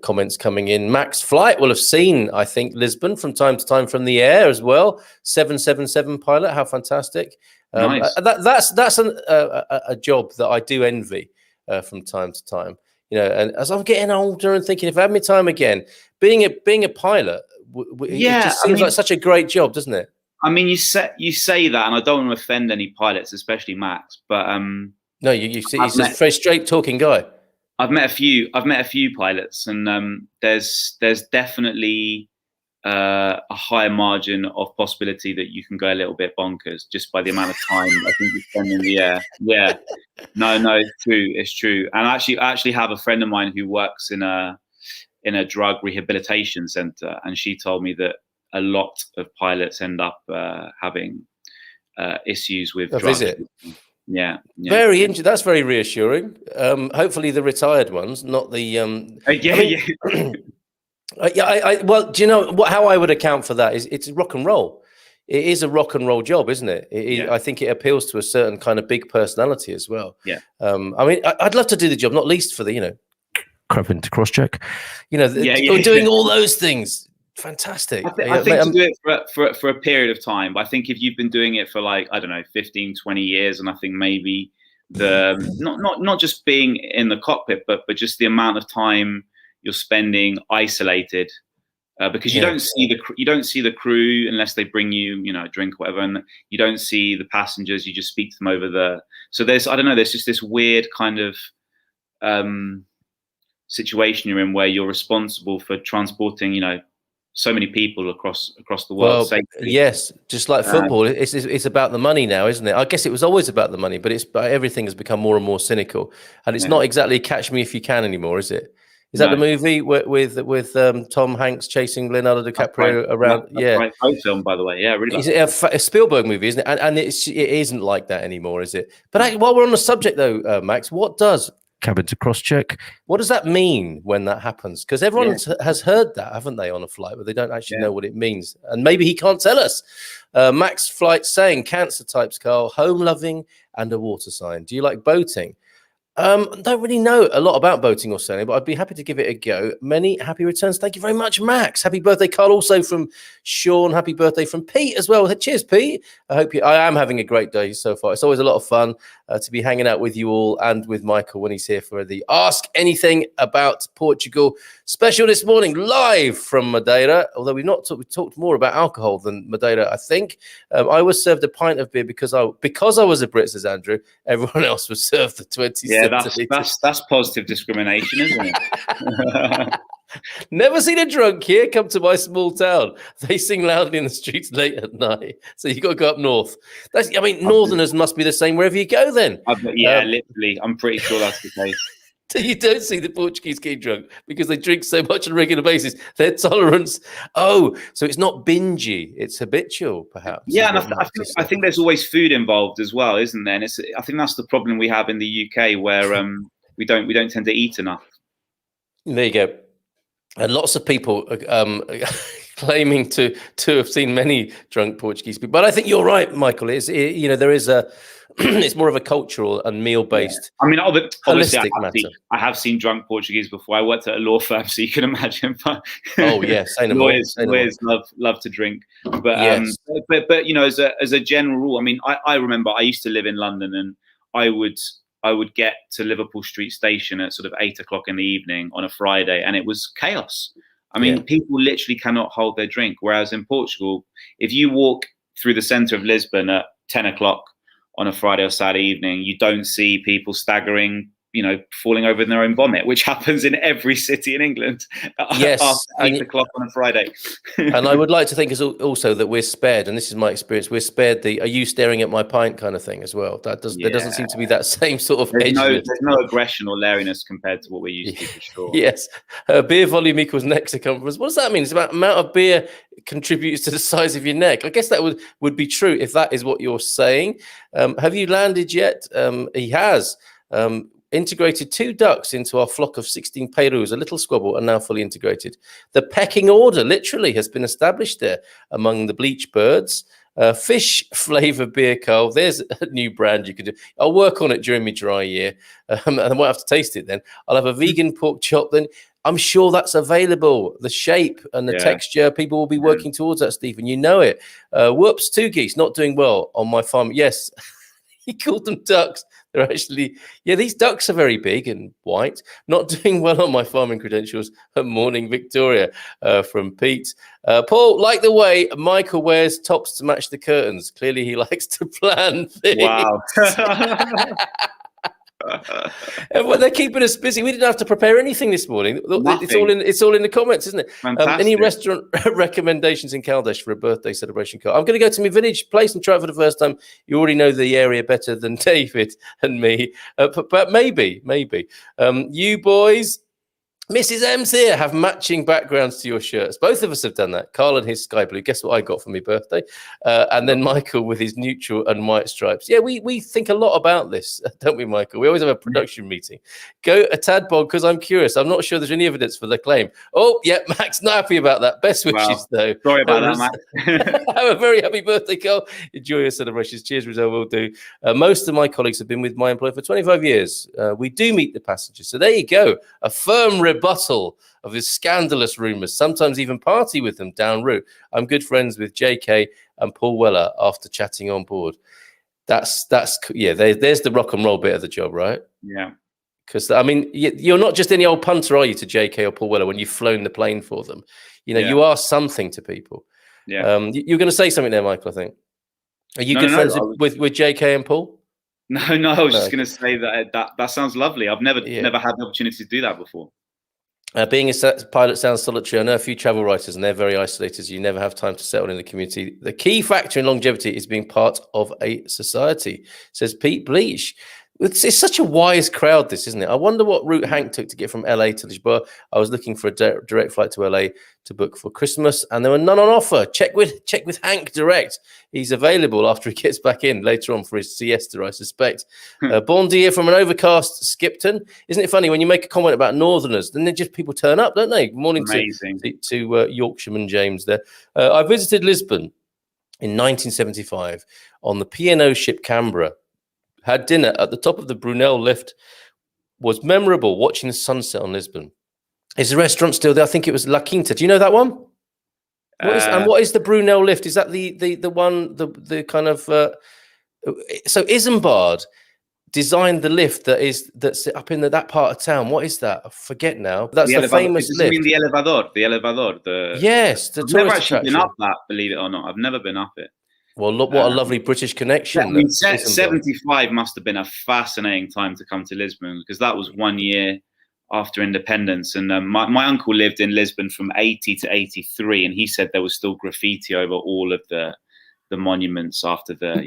comments coming in. Max Flight will have seen, I think, Lisbon from time to time from the air as well. 777 pilot, how fantastic. Nice. That's a job that I do envy from time to time. And as I'm getting older and thinking, if I had my time again, being a pilot, it just seems like such a great job, doesn't it? I mean, you say that, and I don't want to offend any pilots, especially Max, but no, he's a very straight talking guy. I've met a few pilots, and there's definitely a higher margin of possibility that you can go a little bit bonkers just by the amount of time I think you spend in the air. Yeah, no, it's true. And I actually have a friend of mine who works in a drug rehabilitation center, and she told me that a lot of pilots end up having issues with drugs. Is it? Yeah. Very interesting. That's very reassuring. Hopefully the retired ones, not the well, do you know how I would account for that is it's rock and roll. It is a rock and roll job, isn't it? I think it appeals to a certain kind of big personality as well. Yeah. I mean, I'd love to do the job, not least for the, crap into cross check, doing all those things. Fantastic. I think to do it for a period of time. But I think if you've been doing it for 15, 20 years, and I think maybe not just being in the cockpit, but just the amount of time you're spending isolated, because you don't see the crew unless they bring you a drink or whatever, and you don't see the passengers. You just speak to them over so there's just this weird kind of situation you're in where you're responsible for transporting so many people across the world safely. Yes, just like football, it's about the money now, isn't it? I guess it was always about the money, but everything has become more and more cynical, and it's not exactly Catch Me If You Can anymore, is it? Is that the movie with Tom Hanks chasing Leonardo DiCaprio around? Right. Great film, by the way. Yeah, really. It's a Spielberg movie, isn't it? And it isn't like that anymore, is it? But while we're on the subject, though, Max, what does cabin to cross check? What does that mean when that happens? Because everyone has heard that, haven't they, on a flight, but they don't actually know what it means. And maybe he can't tell us. Max Flight saying cancer types, Carl, home loving and a water sign. Do you like boating? Don't really know a lot about boating or sailing, but I'd be happy to give it a go. Many happy returns. Thank you very much, Max. Happy birthday, Carl. Also from Sean. Happy birthday from Pete as well. Cheers, Pete. I am having a great day so far. It's always a lot of fun to be hanging out with you all and with Michael when he's here for the Ask Anything About Portugal special this morning, live from Madeira. Although we talked more about alcohol than Madeira, I think. I was served a pint of beer because I was a Brit, says Andrew. Everyone else was served the 20. Yeah, that's positive discrimination, isn't it? Never seen a drunk here come to my small town. They sing loudly in the streets late at night. So you've got to go up north. Northerners must be the same wherever you go then. Literally. I'm pretty sure that's the case. You don't see the Portuguese getting drunk because they drink so much on a regular basis. Their tolerance. Oh, so it's not bingy. It's habitual, perhaps. Yeah, and I think there's always food involved as well, isn't there? And I think that's the problem we have in the UK, where we don't tend to eat enough. There you go. And lots of people claiming to have seen many drunk Portuguese people. But I think you're right, Michael. There is a it's more of a cultural and meal-based. Yeah. I mean, obviously, I have seen drunk Portuguese before. I worked at a law firm, so you can imagine. But lawyers love to drink. But as a general rule, I mean, I remember I used to live in London, and I would get to Liverpool Street Station at sort of 8 o'clock in the evening on a Friday, and it was chaos. I mean, people literally cannot hold their drink. Whereas in Portugal, if you walk through the centre of Lisbon at 10 o'clock on a Friday or Saturday evening, you don't see people staggering, falling over in their own vomit, which happens in every city in England Yes, after 8 o'clock on a Friday. And I would like to think also that we're spared, and this is my experience, we're spared the "are you staring at my pint" kind of thing as well. There doesn't seem to be that same sort of edginess. There's no aggression or laryness compared to what we're used to, for sure. Yes, beer volume equals neck circumference. What does that mean? It's about amount of beer contributes to the size of your neck. I guess that would be true if that is what you're saying. Have you landed yet? He has. Integrated 2 ducks into our flock of 16 Perus, a little squabble, and now fully integrated. The pecking order literally has been established there among the bleach birds. Fish flavor beer, Carl. There's a new brand you could do. I'll work on it during my dry year, and I won't have to taste it then. I'll have a vegan pork chop then. I'm sure that's available. The shape and the texture, people will be working towards that, Stephen. You know it. Whoops, 2 geese not doing well on my farm. Yes, he called them ducks. They're actually, these ducks are very big and white. Not doing well on my farming credentials. Morning, Victoria, from Pete. Paul, like the way Michael wears tops to match the curtains. Clearly, he likes to plan things. Wow. Well, they're keeping us busy. We didn't have to prepare anything this morning. Nothing. It's all in the comments, isn't it? Any Fantastic. restaurant recommendations in Caldesh for a birthday celebration card? I'm going to go to my village place and try it for the first time. You already know the area better than David and me, but maybe. You boys. Mrs. M's here have matching backgrounds to your shirts. Both of us have done that. Carl and his sky blue. Guess what I got for my birthday? And then Michael with his neutral and white stripes. Yeah, we think a lot about this, don't we, Michael? We always have a production meeting. Go a tad bold because I'm curious. I'm not sure there's any evidence for the claim. Oh, yeah, Max, not happy about that. Best wishes, though. Sorry about that, Max. Have a very happy birthday, Carl. Enjoy your celebrations. Cheers, Rizal, will do. Most of my colleagues have been with my employer for 25 years. We do meet the passengers. So there you go. A firm rebuttal of his scandalous rumours, sometimes even party with them down route. I'm good friends with JK and Paul Weller after chatting on board. There's the rock and roll bit of the job, right? Yeah. Because, I mean, you're not just any old punter, are you, to JK or Paul Weller when you've flown the plane for them? You are something to people. Yeah. You're going to say something there, Michael, I think. Are you good friends with JK and Paul? No, I was just going to say that sounds lovely. I've never had the opportunity to do that before. Being a pilot sounds solitary. I know a few travel writers, and they're very isolated. So you never have time to settle in the community. The key factor in longevity is being part of a society, says Pete Bleach. It's such a wise crowd, this, isn't it? I wonder what route Hank took to get from LA to Lisbon. I was looking for a direct flight to LA to book for Christmas, and there were none on offer. Check with Hank direct. He's available after he gets back in later on for his siesta, I suspect. Bon dia from an overcast Skipton. Isn't it funny when you make a comment about Northerners, then just people turn up, don't they? Morning to Yorkshireman James there. I visited Lisbon in 1975 on the P&O ship Canberra. Had dinner at the top of the Brunel lift. Was memorable watching the sunset on Lisbon. Is the restaurant still there? I think it was La Quinta. Do you know that one? What is the Brunel lift? Is that the one, the kind of so Isambard designed the lift that's up in that part of town. What is that? I forget now. That's the famous lift. You mean the elevador? Yes, the I've never tourist actually been attraction. up that, believe it or not. I've never been up it. Well, look what a lovely British connection. I mean, 75 must have been a fascinating time to come to Lisbon, because that was 1 year after independence. And my uncle lived in Lisbon from 80 to 83, and he said there was still graffiti over all of the monuments after the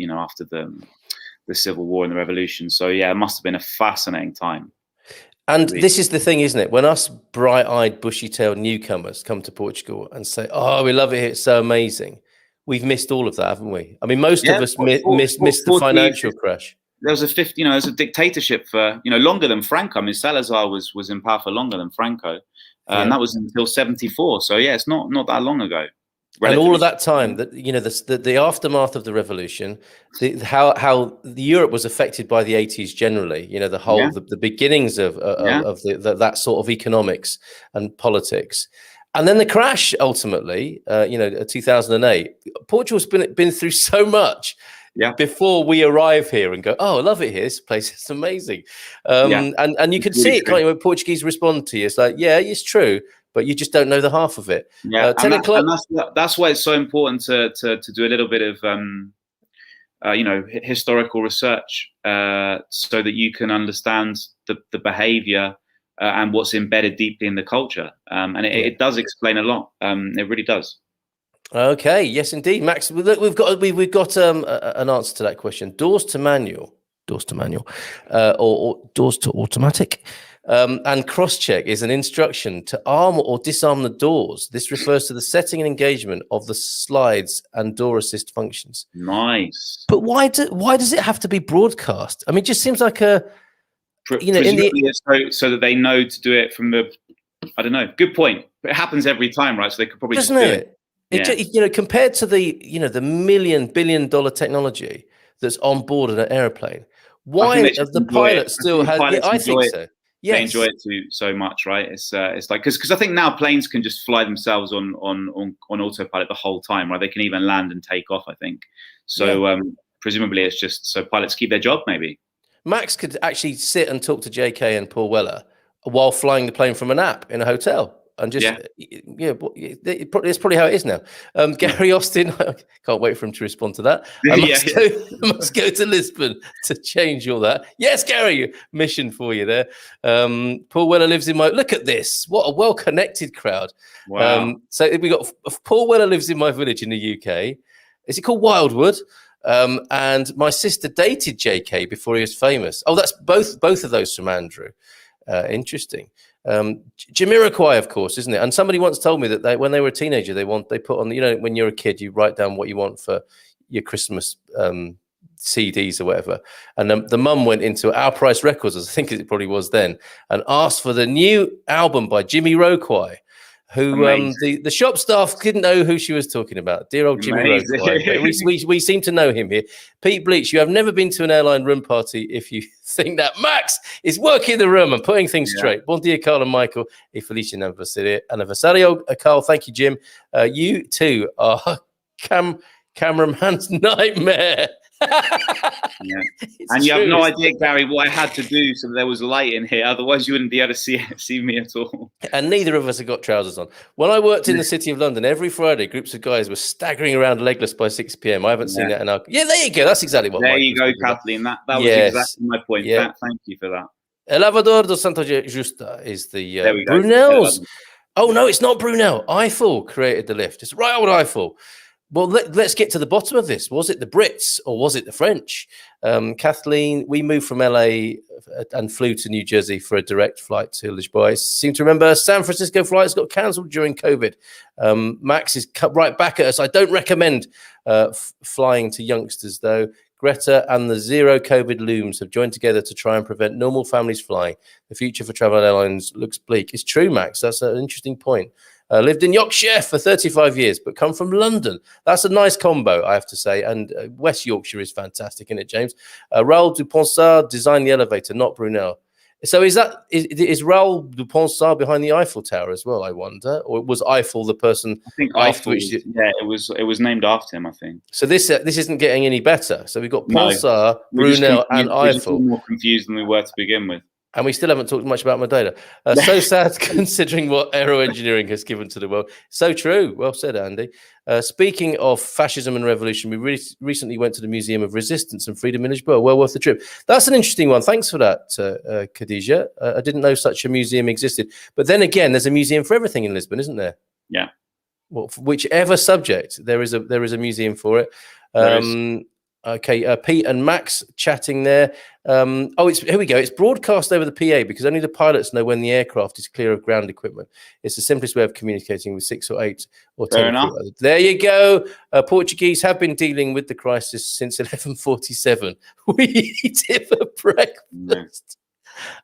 Civil War and the Revolution. So yeah, it must have been a fascinating time. And this is the thing, isn't it? When us bright-eyed, bushy-tailed newcomers come to Portugal and say, "Oh, we love it here; it's so amazing," we've missed all of that, haven't we? I mean, most of us missed the financial crash. There was there's a dictatorship for longer than Franco. I mean, Salazar was in power for longer than Franco, and that was until 74. So yeah, it's not that long ago. And all of that time, that the aftermath of the revolution, how Europe was affected by the 80s generally. The beginnings of that sort of economics and politics. And then the crash, ultimately, 2008. Portugal's been through so much before we arrive here and go, "Oh, I love it here. This place is amazing." And you can see it, can't you, when Portuguese respond to you. It's like, yeah, it's true, but you just don't know the half of it. Yeah, 10 o'clock. And that's why it's so important to do a little bit of historical research, so that you can understand the behavior and what's embedded deeply in the culture. And it does explain a lot. It really does. Okay, yes, indeed, Max. Look, we've got an answer to that question. Doors to manual, or doors to automatic, and cross-check is an instruction to arm or disarm the doors. This refers to the setting and engagement of the slides and door assist functions. Nice. But why does it have to be broadcast? I mean, it just seems like a so that they know to do it from the. I don't know. Good point. It happens every time, right? So they could probably doesn't just do it? Compared to the $1 billion technology that's on board an airplane, why the pilot still has? I think so. Yes. They enjoy it so much, right? It's like because I think now planes can just fly themselves on autopilot the whole time, right? They can even land and take off, I think. So presumably it's just so pilots keep their job, maybe. Max could actually sit and talk to JK and Paul Weller while flying the plane from an app in a hotel. And just it's probably how it is now. Gary Austin, I can't wait for him to respond to that. I must go to Lisbon to change all that. Yes, Gary, mission for you there. Paul Weller lives in my. Look at this! What a well-connected crowd. Wow. So we got Paul Weller lives in my village in the UK. Is it called Wildwood? And my sister dated JK before he was famous. Oh, that's both of those from Andrew. Interesting. Jamiroquai, of course, isn't it? And somebody once told me that when they were a teenager, they put on, when you're a kid, you write down what you want for your Christmas CDs or whatever. And the mum went into Our Price Records, as I think it probably was then, and asked for the new album by Jamiroquai, who the shop staff didn't know who she was talking about. Dear old Jamiroquai. We seem to know him here. Pete Bleach, you have never been to an airline room party if you think that Max is working the room and putting things straight. Bon dia, Carl and Michael. E felice anniversario. Carl, thank you, Jim. You too are cameraman's nightmare. And you have no idea, Gary, what I had to do so there was light in here. Otherwise, you wouldn't be able to see me at all. And neither of us have got trousers on. When I worked in the City of London, every Friday, groups of guys were staggering around legless by 6 p.m. I haven't seen that in our. Yeah, there you go. That's exactly what. There you go, Kathleen. That was exactly my point. Yeah. Thank you for that. Elevador do Santa Justa is the Brunel's. Oh no, it's not Brunel. Eiffel created the lift. It's right old Eiffel. Well, let's get to the bottom of this. Was it the Brits or was it the French? Kathleen, we moved from LA and flew to New Jersey for a direct flight to Lisbon. I seem to remember San Francisco flights got cancelled during COVID. Max is cut right back at us. I don't recommend flying to youngsters, though. Greta and the Zero COVID looms have joined together to try and prevent normal families flying. The future for travel airlines looks bleak. It's true, Max. That's an interesting point. Lived in Yorkshire for 35 years, but come from London. That's a nice combo, I have to say. And West Yorkshire is fantastic, isn't it, James? Raoul Duponsart designed the elevator, not Brunel. So is Raoul Duponsart behind the Eiffel Tower as well, I wonder? Or was Eiffel the person? I think Eiffel, it was named after him, I think. So this isn't getting any better. So we've got Ponsart, Brunel, and Eiffel. We're more confused than we were to begin with. And we still haven't talked much about Madeira. So sad considering what aero engineering has given to the world. So true. Well said, Andy. Speaking of fascism and revolution, we recently went to the Museum of Resistance and Freedom in Lisbon. Well worth the trip. That's an interesting one. Thanks for that, Khadija. I didn't know such a museum existed. But then again, there's a museum for everything in Lisbon, isn't there? Yeah. Well, for whichever subject, there is a museum for it. Okay, Pete and Max chatting there. Here we go. It's broadcast over the PA because only the pilots know when the aircraft is clear of ground equipment. It's the simplest way of communicating with 6 or 8 or 10. Fair enough. There you go. Portuguese have been dealing with the crisis since 1147. We eat it for breakfast.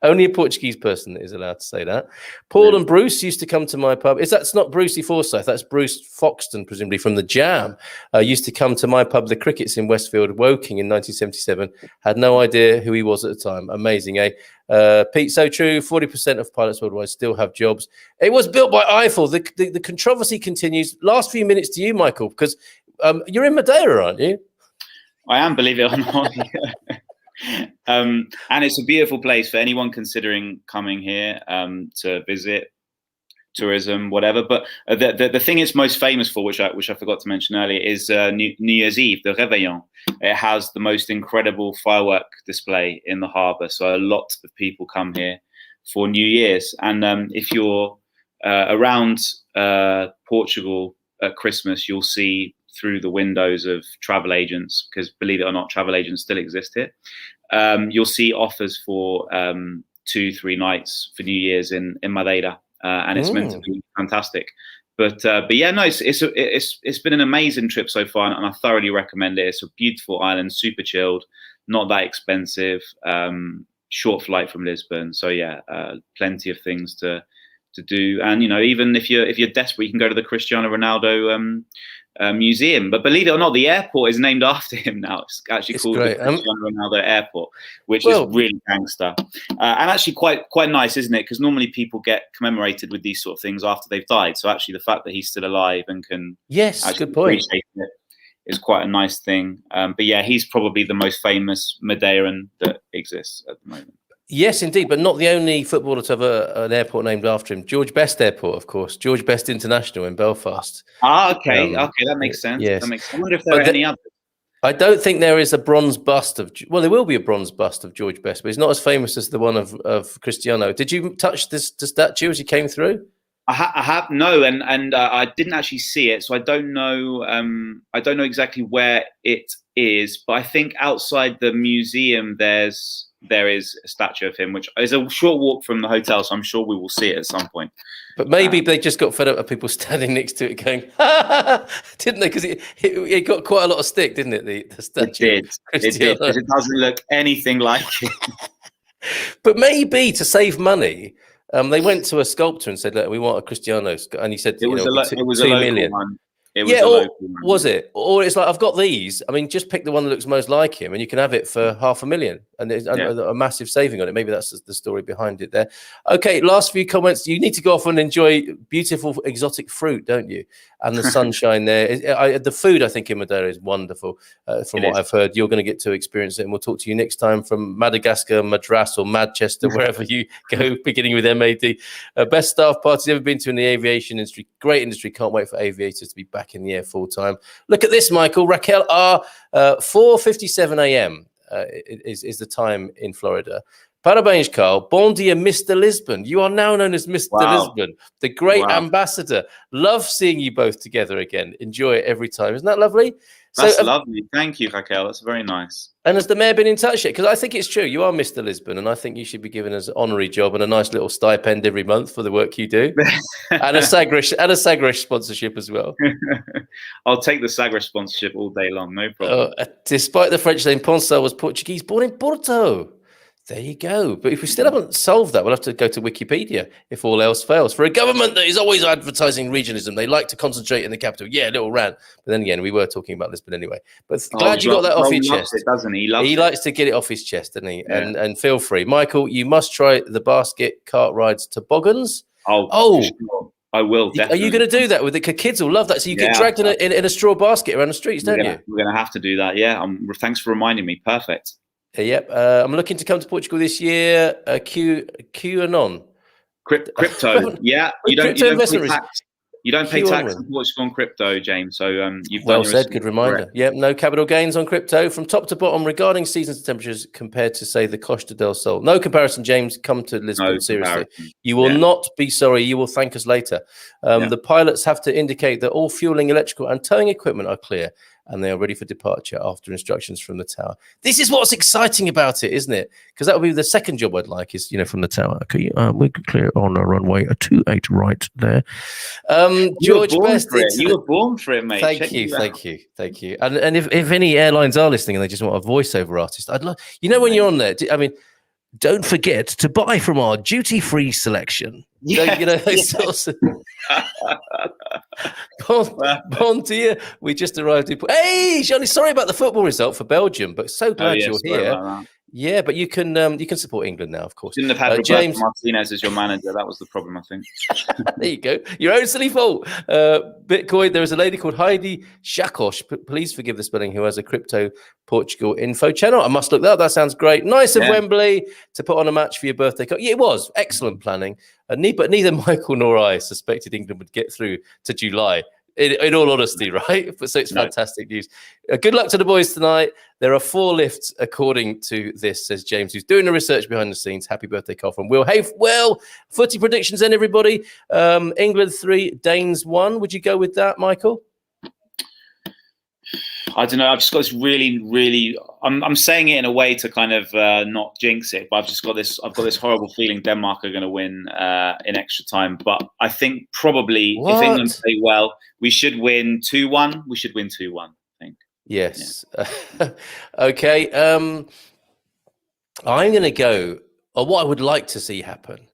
Only a Portuguese person is allowed to say that. Paul and Bruce used to come to my pub. That's not Brucey Forsyth. That's Bruce Foxton, presumably from the Jam. Used to come to my pub, the Crickets in Westfield, Woking, in 1977. Had no idea who he was at the time. Amazing, eh? Pete, so true. 40% of pilots worldwide still have jobs. It was built by Eiffel. The controversy continues. Last few minutes to you, Michael, because you're in Madeira, aren't you? I am, believe it or not. And it's a beautiful place for anyone considering coming here to visit. tourism, whatever. But the thing it's most famous for, which I forgot to mention earlier, is New Year's Eve, the Réveillon. It has the most incredible firework display in the harbour. So a lot of people come here for New Year's. And if you're around Portugal at Christmas, you'll see through the windows of travel agents, because believe it or not, travel agents still exist here. You'll see offers for 2-3 nights for New Year's in Madeira, and it's meant to be fantastic. But yeah, no, it's been an amazing trip so far, and I thoroughly recommend it. It's a beautiful island, super chilled, not that expensive, short flight from Lisbon. So yeah, plenty of things to do. And even if you're desperate, you can go to the Cristiano Ronaldo museum. But believe it or not, the airport is named after him now. It's actually called the Cristiano Ronaldo Airport, which is really gangster, and actually quite nice, isn't it? Because normally people get commemorated with these sort of things after they've died. So actually, the fact that he's still alive and can good point, appreciate it is quite a nice thing. But yeah, he's probably the most famous Madeiran that exists at the moment. Yes, indeed, but not the only footballer to have an airport named after him. George Best Airport, of course. George Best International in Belfast. Okay, that makes sense. Yes. That makes sense. I wonder if there are any others. I don't think there is a bronze bust of... Well, there will be a bronze bust of George Best, but it's not as famous as the one of Cristiano. Did you touch the statue as you came through? I have no, and I didn't actually see it, so I don't know. I don't know exactly where it is, but I think outside the museum there is a statue of him, which is a short walk from the hotel, so I'm sure we will see it at some point. But maybe they just got fed up of people standing next to it going, didn't they? Because it got quite a lot of stick, didn't it, the statue? It did, because it doesn't look anything like it. But maybe to save money, they went to a sculptor and said, look, we want a Cristiano. And he said, it was a 2 local million. one. Was it? Or it's like, I've got these. I mean, just pick the one that looks most like him and you can have it for $500,000. And there's a massive saving on it. Maybe that's the story behind it there. Okay, last few comments. You need to go off and enjoy beautiful exotic fruit, don't you? And the sunshine there. The food, I think, in Madeira is wonderful. From what I've heard, you're going to get to experience it. And we'll talk to you next time from Madagascar, Madras or Manchester, wherever you go, beginning with MAD. Best staff parties ever been to in the aviation industry. Great industry. Can't wait for aviators to be back in the air full time. Look at this, Michael. Raquel R. 4:57 a.m. Is the time in Florida. Parabéns, Carl. Bon dia, Mr. Lisbon. You are now known as Mr. Lisbon, the great ambassador. Love seeing you both together again. Enjoy it every time. Isn't that lovely? That's lovely. Thank you, Raquel. That's very nice. And has the mayor been in touch yet? Because I think it's true. You are Mr. Lisbon, and I think you should be given an honorary job and a nice little stipend every month for the work you do, and a Sagres sponsorship as well. I'll take the Sagres sponsorship all day long. No problem. Despite the French name, Poncel was Portuguese, born in Porto. There you go. But if we still haven't solved that, we'll have to go to Wikipedia if all else fails. For a government that is always advertising regionalism, they like to concentrate in the capital. Yeah, little rant. But then again, we were talking about Lisbon anyway. But glad you got that off your chest. It, doesn't he? He likes to get it off his chest, doesn't he? Yeah. And feel free. Michael, you must try the basket cart rides toboggans. Oh. Sure. I will, definitely. Are you going to do that with the kids? Will love that. So you get dragged in a straw basket around the streets, don't you? We're going to have to do that, yeah. Thanks for reminding me. Perfect. Yep. I'm looking to come to Portugal this year. QAnon. Crypto. Yeah. You don't pay tax. You don't pay tax in Portugal on crypto, James. So you've done well said. Good reminder. Correct. Yep. No capital gains on crypto from top to bottom regarding seasons and temperatures compared to, say, the Costa del Sol. No comparison, James. Come to Lisbon. Seriously. You will not be sorry. You will thank us later. The pilots have to indicate that all fueling, electrical and towing equipment are clear and they are ready for departure after instructions from the tower. This is what's exciting about it, isn't it? Because that would be the second job I'd like is, from the tower. Okay, we're clear on a runway, a 28 right there. George Best. You were born for it, mate. Thank you. And if any airlines are listening and they just want a voiceover artist, I'd love, when you're on there, don't forget to buy from our duty-free selection. Those sorts of... Bon dia. We just arrived in... Hey, Johnny, sorry about the football result for Belgium, but so glad you're here. Yeah, but you can support England now, of course. Shouldn't have had Roberto James Martinez as your manager. That was the problem, I think. There you go. Your own silly fault. Bitcoin. There is a lady called Heidi Shakosh. Please forgive the spelling. Who has a crypto Portugal info channel? I must look that up. That sounds great. Nice of Wembley to put on a match for your birthday. Yeah, it was excellent planning. But neither Michael nor I suspected England would get through to July. In all honesty, right? So it's fantastic news. Good luck to the boys tonight. There are 4 lifts according to this, says James, who's doing the research behind the scenes. Happy birthday, Carl from Will. Hey, well, footy predictions then, everybody. England 3, Danes 1. Would you go with that, Michael? I don't know. I've just got this really. I'm saying it in a way to kind of not jinx it, but I've got this horrible feeling Denmark are going to win in extra time. But I think probably if England play well, we should win 2-1. We should win 2-1. I think. Yes. Yeah. Okay. I'm going to go. Or what I would like to see happen,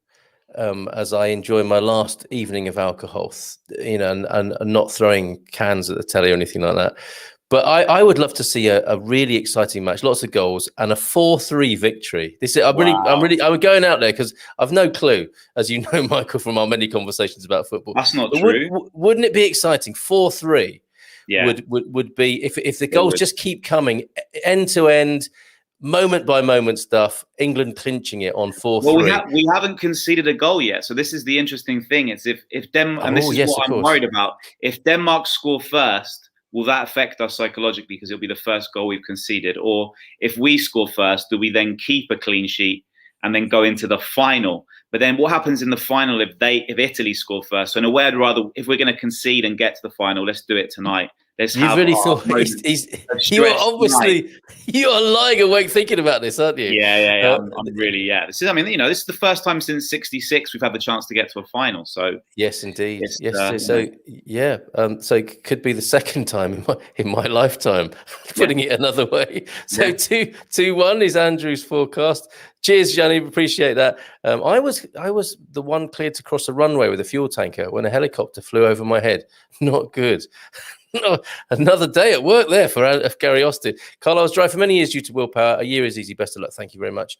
as I enjoy my last evening of alcohol, and not throwing cans at the telly or anything like that. But I would love to see a really exciting match, lots of goals, and a 4-3 victory. I'm going out there because I've no clue, as you know, Michael, from our many conversations about football. That's not true. Wouldn't it be exciting? 4-3 would be if the goals just keep coming end to end, moment by moment stuff. England clinching it on 4-3. Well, we haven't conceded a goal yet, so this is the interesting thing. It's if Denmark, and this is what I'm worried about. If Denmark score first, will that affect us psychologically because it'll be the first goal we've conceded? Or if we score first, do we then keep a clean sheet and then go into the final? But then what happens in the final if Italy score first? So in a way, I'd rather, if we're going to concede and get to the final, let's do it tonight. You really thought you are obviously you are lying awake thinking about this, aren't you? Yeah. I'm really This is, this is the first time since '66 we've had the chance to get to a final. So yes, indeed. So it could be the second time in my lifetime. Putting it another way. So 2-1 is Andrew's forecast. Cheers, Gianni. Appreciate that. I was the one cleared to cross a runway with a fuel tanker when a helicopter flew over my head. Not good. Another day at work there for Gary Austin. Carl, I was dry for many years due to willpower. A year is easy. Best of luck. Thank you very much.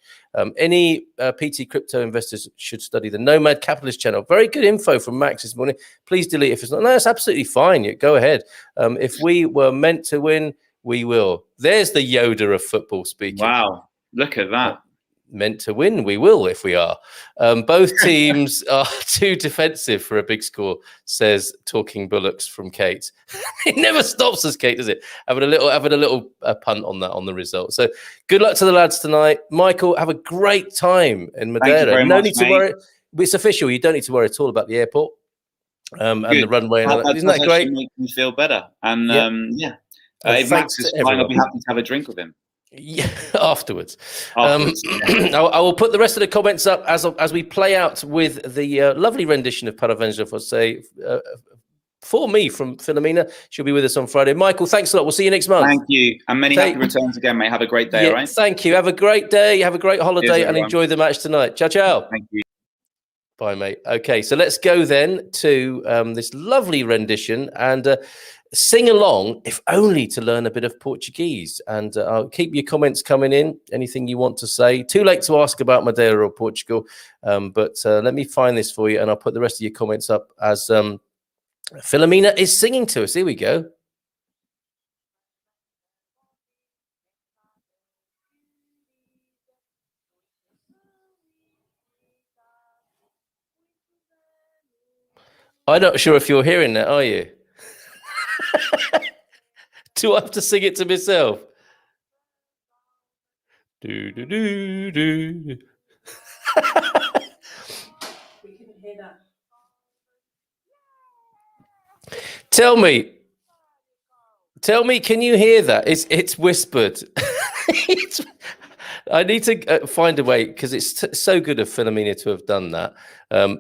Any PT crypto investors should study the Nomad Capitalist channel. Very good info from Max this morning. Please delete if it's not. No, that's absolutely fine. Go ahead. If we were meant to win, we will. There's the Yoda of football speaking. Wow. Look at that. Meant to win, we will if we are. Both teams are too defensive for a big score, says Talking Bullocks from Kate. It never stops us, Kate, does it? Having a little punt on that, on the result. So good luck to the lads tonight. Michael, have a great time in Madeira. No need to worry. It's official. You don't need to worry at all about the airport and the runway. Isn't that great? Make me feel better. And if Max is fine, I'll be happy to have a drink with him. Yeah, afterwards. I will put the rest of the comments up as we play out with the lovely rendition of Paravenja for say for me from Philomena. She'll be with us on Friday. Michael, thanks a lot. We'll see you next month. Thank you, and many happy returns again, mate. Have a great day. All right. Thank you. Have a great day. Have a great holiday, and enjoy the match tonight. Ciao, ciao. Thank you. Bye, mate. Okay, so let's go then to this lovely rendition and. Sing along, if only to learn a bit of Portuguese. And I'll keep your comments coming in. Anything you want to say. Too late to ask about Madeira or Portugal. But let me find this for you, and I'll put the rest of your comments up as Philomena is singing to us. Here we go. I'm not sure if you're hearing that, are you? Do I have to sing it to myself? Do do do do. We couldn't hear that. Tell me, can you hear that? It's whispered. I need to find a way because it's so good of Philomena to have done that.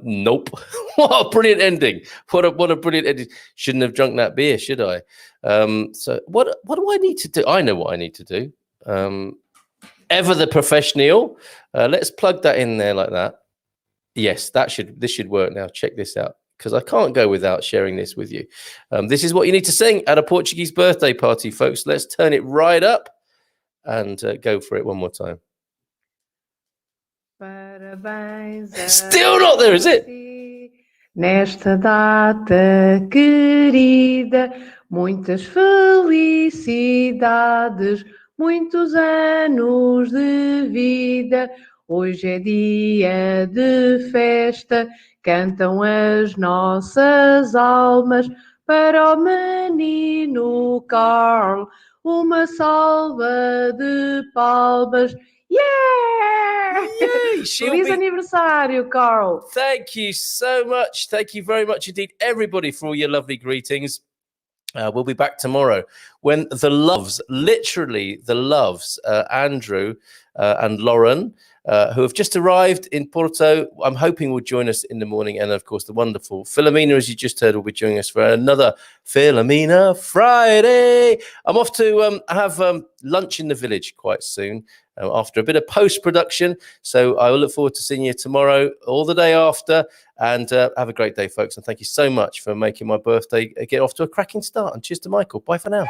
Nope. What a brilliant ending. What a brilliant ending. Shouldn't have drunk that beer, should I? So what do I need to do? I know what I need to do. Ever the professional. Let's plug that in there like that. Yes, this should work now. Check this out. Because I can't go without sharing this with you. This is what you need to sing at a Portuguese birthday party, folks. Let's turn it right up and go for it one more time. Parabéns a Still not there, is it? si. Nesta data querida, muitas felicidades, muitos anos de vida. Hoje é dia de festa, cantam as nossas almas para o menino Carl. Uma salva de palmas. Yeah! Yay! She'll Feliz be. aniversário, Carl. Thank you so much. Thank you very much indeed, everybody, for all your lovely greetings. We'll be back tomorrow when the loves, literally the loves, Andrew and Lauren, who have just arrived in Porto, I'm hoping will join us in the morning. And of course, the wonderful Philomena, as you just heard, will be joining us for another Philomena Friday. I'm off to have lunch in the village quite soon after a bit of post-production. So I will look forward to seeing you tomorrow or the day after. And have a great day, folks. And thank you so much for making my birthday get off to a cracking start. And cheers to Michael. Bye for now.